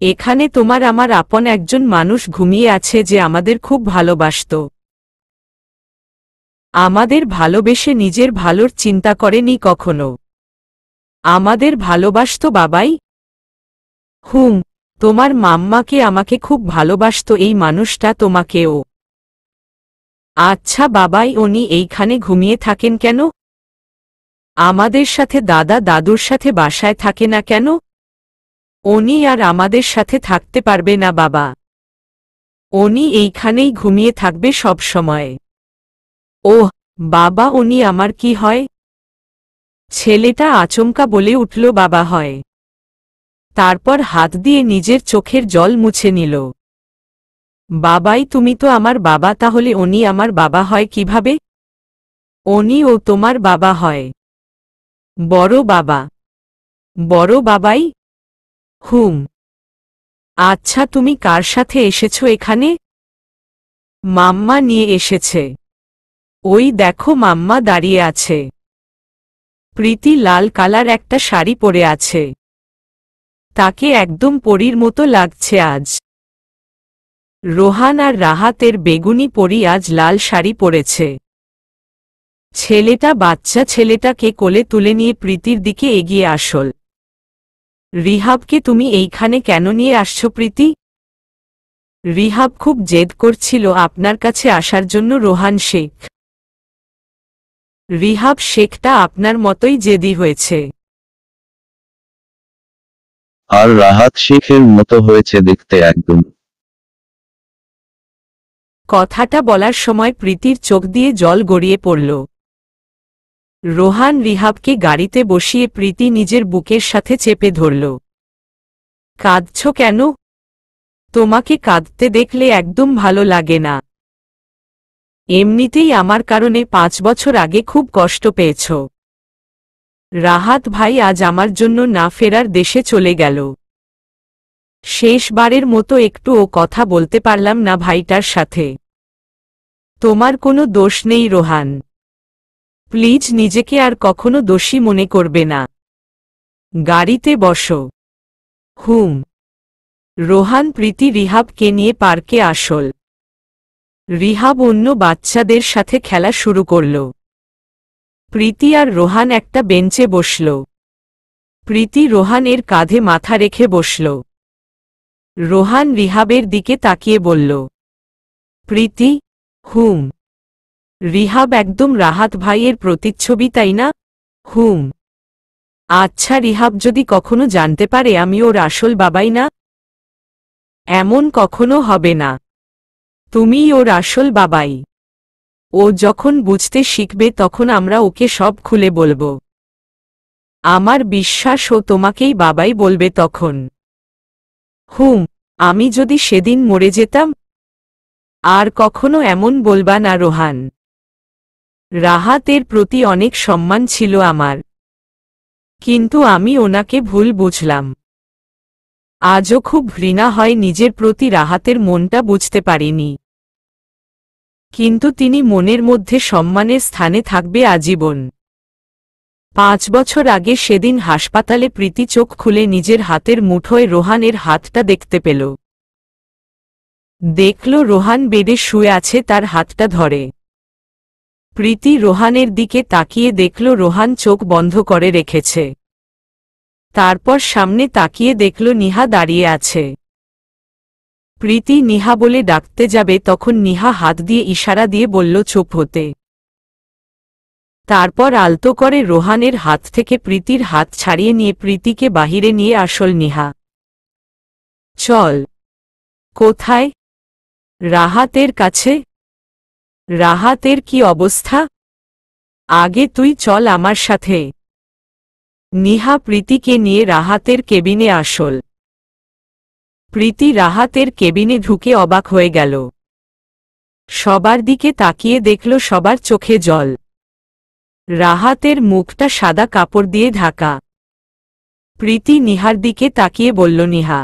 এখানে তোমার আমার আপন একজন মানুষ ঘুমিয়ে আছে যে আমাদের খুব ভালোবাসত। আমাদের ভালোবেসে নিজের ভালোর চিন্তা করেনি কখনো। আমাদের ভালোবাসত বাবাই। তোমার মাম্মাকে আমাকে খুব ভালোবাসত, এই মানুষটা তোমাকেও। আচ্ছা বাবাই, উনি এইখানে ঘুমিয়ে থাকেন কেন? আমাদের সাথে দাদা দাদুর সাথে বাসায় থাকে না কেন? উনি আর আমাদের সাথে থাকতে পারবে না বাবা। উনি এইখানেই ঘুমিয়ে থাকবে সব সময়। ওহ বাবা, উনি আমার কি হয়? ছেলেটা আচমকা বলে উঠল, বাবা হয়। তারপর হাত দিয়ে নিজের চোখের জল মুছে নিল। বাবাই, তুমি তো আমার বাবা, তাহলে উনি আমার বাবা হয় কিভাবে? উনি ও তোমার বাবা হয়। বড় বাবা। বড় বাবাই? আচ্ছা, তুমি কার সাথে এসেছো এখানে? মাম্মা নিয়ে এসেছে। ওই দেখো মাম্মা দাঁড়িয়ে আছে। প্রীতি লাল কালার একটা শাড়ি পরে আছে। তাকে একদম পরীর মতো লাগছে আজ। রোহান আর রাহাতের বেগুনি পরী আজ লাল শাড়ি পরেছে। ছেলেটা বাচ্চা ছেলেটাকে কোলে তুলে নিয়ে প্রীতির দিকে এগিয়ে আসল। রিহাবকে তুমি এইখানে কেন নিয়ে আসছো প্রীতি? রিহাব খুব জেদ করছিল আপনার কাছে আসার জন্য। রোহান শেখ। রিহাব শেখটা আপনার মতোই জেদি হয়েছে। আর রাহাত শেখের মতো হয়েছে দেখতে একদম। কথাটা বলার সময় প্রীতির চোখ দিয়ে জল গড়িয়ে পড়ল। রোহান রিহাবকে গাড়িতে বসিয়ে প্রীতি নিজের বুকের সাথে চেপে ধরল। কাঁদছ কেন? তোমাকে কাঁদতে দেখলে একদম ভালো লাগে না। এমনিতেই আমার কারণে 5 বছর আগে খুব কষ্ট পেয়েছ। রাহাত ভাই আজ আমার জন্য না ফেরার দেশে চলে গেল। শেষবারের মতো একটুও কথা বলতে পারলাম না ভাইটার সাথে। তোমার কোনো দোষ নেই রোহান, প্লিজ নিজেকে আর কখনো দোষী মনে করবে না। গাড়িতে বসো। হুম। রোহান প্রীতি রিহাবকে নিয়ে পার্কে আসল। রিহাব অন্য বাচ্চাদের সাথে খেলা শুরু করল। প্রীতি আর রোহান একটা বেঞ্চে বসল। প্রীতি রোহানের কাঁধে মাথা রেখে বসল। রোহান রিহাবের দিকে তাকিয়ে বলল, প্রীতি। হুম। রিহাব একদম রাহাত ভাইয়ের প্রতিচ্ছবি, তাই না? হুম। আচ্ছা, রিহাব যদি কখনো জানতে পারে আমি ওর আসল বাবাই না? এমন কখনো হবে না, তুমিই ওর আসল বাবাই। ও যখন বুঝতে শিখবে তখন আমরা ওকে সব খুলে বলবো। আমার বিশ্বাস ও তোমাকেই বাবাই বলবে তখন। হুম। আমি যদি সেদিন মরে যেতাম? আর কখনো এমন বলবা না রোহান। রাহাতের প্রতি অনেক সম্মান ছিল আমার, কিন্তু আমি ওনাকে ভুল বুঝলাম। আজও খুব ঘৃণা হয় নিজের প্রতি, রাহাতের মনটা বুঝতে পারিনি। কিন্তু তিনি মনের মধ্যে সম্মানের স্থানে থাকবে আজীবন। 5 বছর আগে সেদিন হাসপাতালে প্রীতি চোখ খুলে নিজের হাতের মুঠোয় রোহানের হাতটা দেখতে পেল। দেখল রোহান বেডে শুয়ে আছে, তার হাতটা ধরে। প্রীতি রোহানের দিকে তাকিয়ে দেখল রোহান চোখ বন্ধ করে রেখেছে। তারপর সামনে তাকিয়ে দেখল নিহা দাঁড়িয়ে আছে। প্রীতি নিহা বলে ডাকতে যাবে তখন নিহা হাত দিয়ে ইশারা দিয়ে বলল চুপ হতে। তারপর আলতো করে রোহানের হাত থেকে প্রীতির হাত ছাড়িয়ে নিয়ে প্রীতিকে বাহিরে নিয়ে আসল নিহা। চল। কোথায়? রাহাতের কাছে। রাহাতের কি অবস্থা? আগে তুই চল আমার সাথে। নিহা প্রীতিকে নিয়ে রাহাতের কেবিনে আসল। প্রীতি রাহাতের কেবিনে ঢুকে অবাক হয়ে গেল। সবার দিকে তাকিয়ে দেখল সবার চোখে জল। রাহাতের মুখটা সাদা কাপড় দিয়ে ঢাকা। প্রীতি নিহার দিকে তাকিয়ে বলল, নিহা।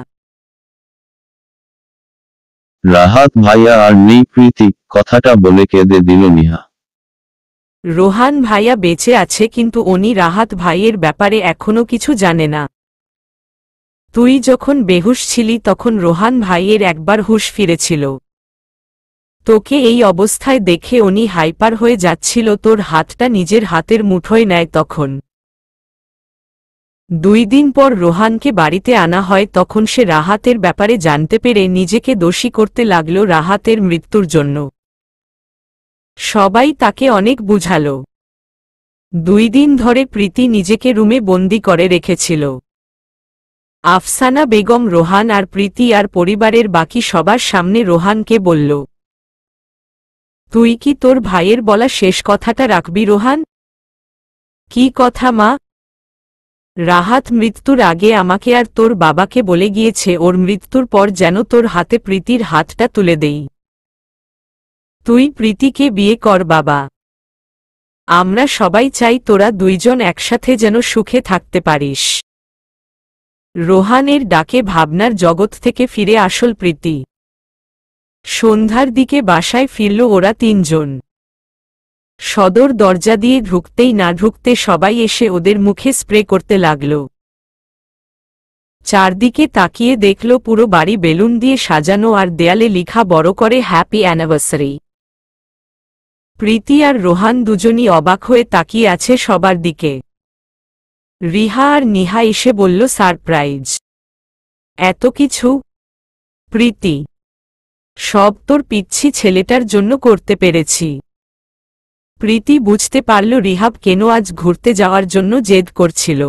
রাহাত ভাইয়া আর নেই প্রীতি, কথাটা বলে কেঁদে দিল নিহা। রোহান ভাইয়া বেঁচে আছে, কিন্তু উনি রাহাত ভাইয়ের ব্যাপারে এখনো কিছু জানে না। তুই যখন বেহুশ ছিলি তখন রোহান ভাইয়ের একবার হুঁশ ফিরেছিল। তোকে এই অবস্থায় দেখে উনি হাইপার হয়ে যাচ্ছিল, তোর হাতটা নিজের হাতের মুঠোয় নেয় তখন। 2 দিন পর রোহানকে বাড়িতে আনা হয়, তখন সে রাহাতের ব্যাপারে জানতে পেরে নিজেকে দোষী করতে লাগল রাহাতের মৃত্যুর জন্য। সবাই তাকে অনেক বুঝাল। 2 দিন ধরে প্রীতি নিজেকে রুমে বন্দি করে রেখেছিল। আফসানা বেগম রোহান আর প্রীতি আর পরিবারের বাকি সবার সামনে রোহানকে বলল, তুই কি তোর ভাইয়ের বলা শেষ কথাটা রাখবি রোহান? কি কথা মা? রাহাত মৃত্যুর আগে আমাকে আর তোর বাবাকে বলে গিয়েছে ওর মৃত্যুর পর যেন তোর হাতে প্রীতির হাতটা তুলে দেই। তুই প্রীতিকে বিয়ে কর বাবা। আমরা সবাই চাই তোরা 2 জন একসাথে যেন সুখে থাকতে পারিস। রোহানের ডাকে ভাবনার জগৎ থেকে ফিরে আসল প্রীতি। সন্ধ্যার দিকে বাসায় ফিরল ওরা 3 জন। সদর দরজা দিয়ে ঢুকতেই না ঢুকতে সবাই এসে ওদের মুখে স্প্রে করতে লাগল। চারদিকে তাকিয়ে দেখল পুরো বাড়ি বেলুন দিয়ে সাজানো আর দেয়ালে লেখা বড় করে হ্যাপি অ্যানিভার্সারি। প্রীতি আর রোহান দুজনই অবাক হয়ে তাকিয়ে আছে সবার দিকে। রিহা আর নিহা এসে বলল, সারপ্রাইজ। এত কিছু? প্রীতি, সব তোর পিচ্ছি ছেলেটার জন্য করতে পেরেছি। প্রীতি বুঝতে পারল রিহাব কেন আজ ঘুরতে যাওয়ার জন্য জেদ করছিল।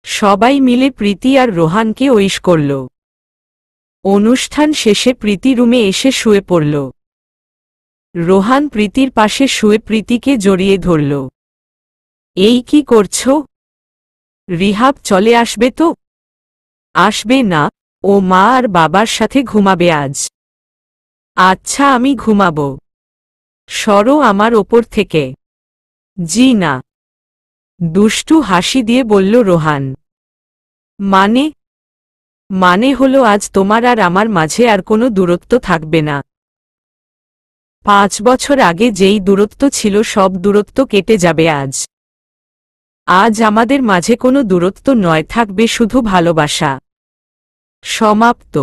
সবাই মিলে প্রীতি আর রোহানকে উইশ করল। অনুষ্ঠান শেষে প্রীতি রুমে এসে শুয়ে পড়ল। রোহান প্রীতির পাশে শুয়ে প্রীতিকে জড়িয়ে ধরল। এই কি করছো? রিহাব চলে আসবে তো? আসবে না, ও মা আর বাবার সাথে ঘুমাবে আজ। আচ্ছা, আমি ঘুমাবো। সরো আমার ওপর থেকে। জি না। দুষ্টু হাসি দিয়ে বলল রোহান। মানে? মানে হলো আজ তোমার আর আমার মাঝে আর কোনো দূরত্ব থাকবে না। 5 বছর আগে যেই দূরত্ব ছিল সব দূরত্ব কেটে যাবে আজ। আজ আমাদের মাঝে কোনো দূরত্ব নয়, থাকবে শুধু ভালোবাসা। সমাপ্ত।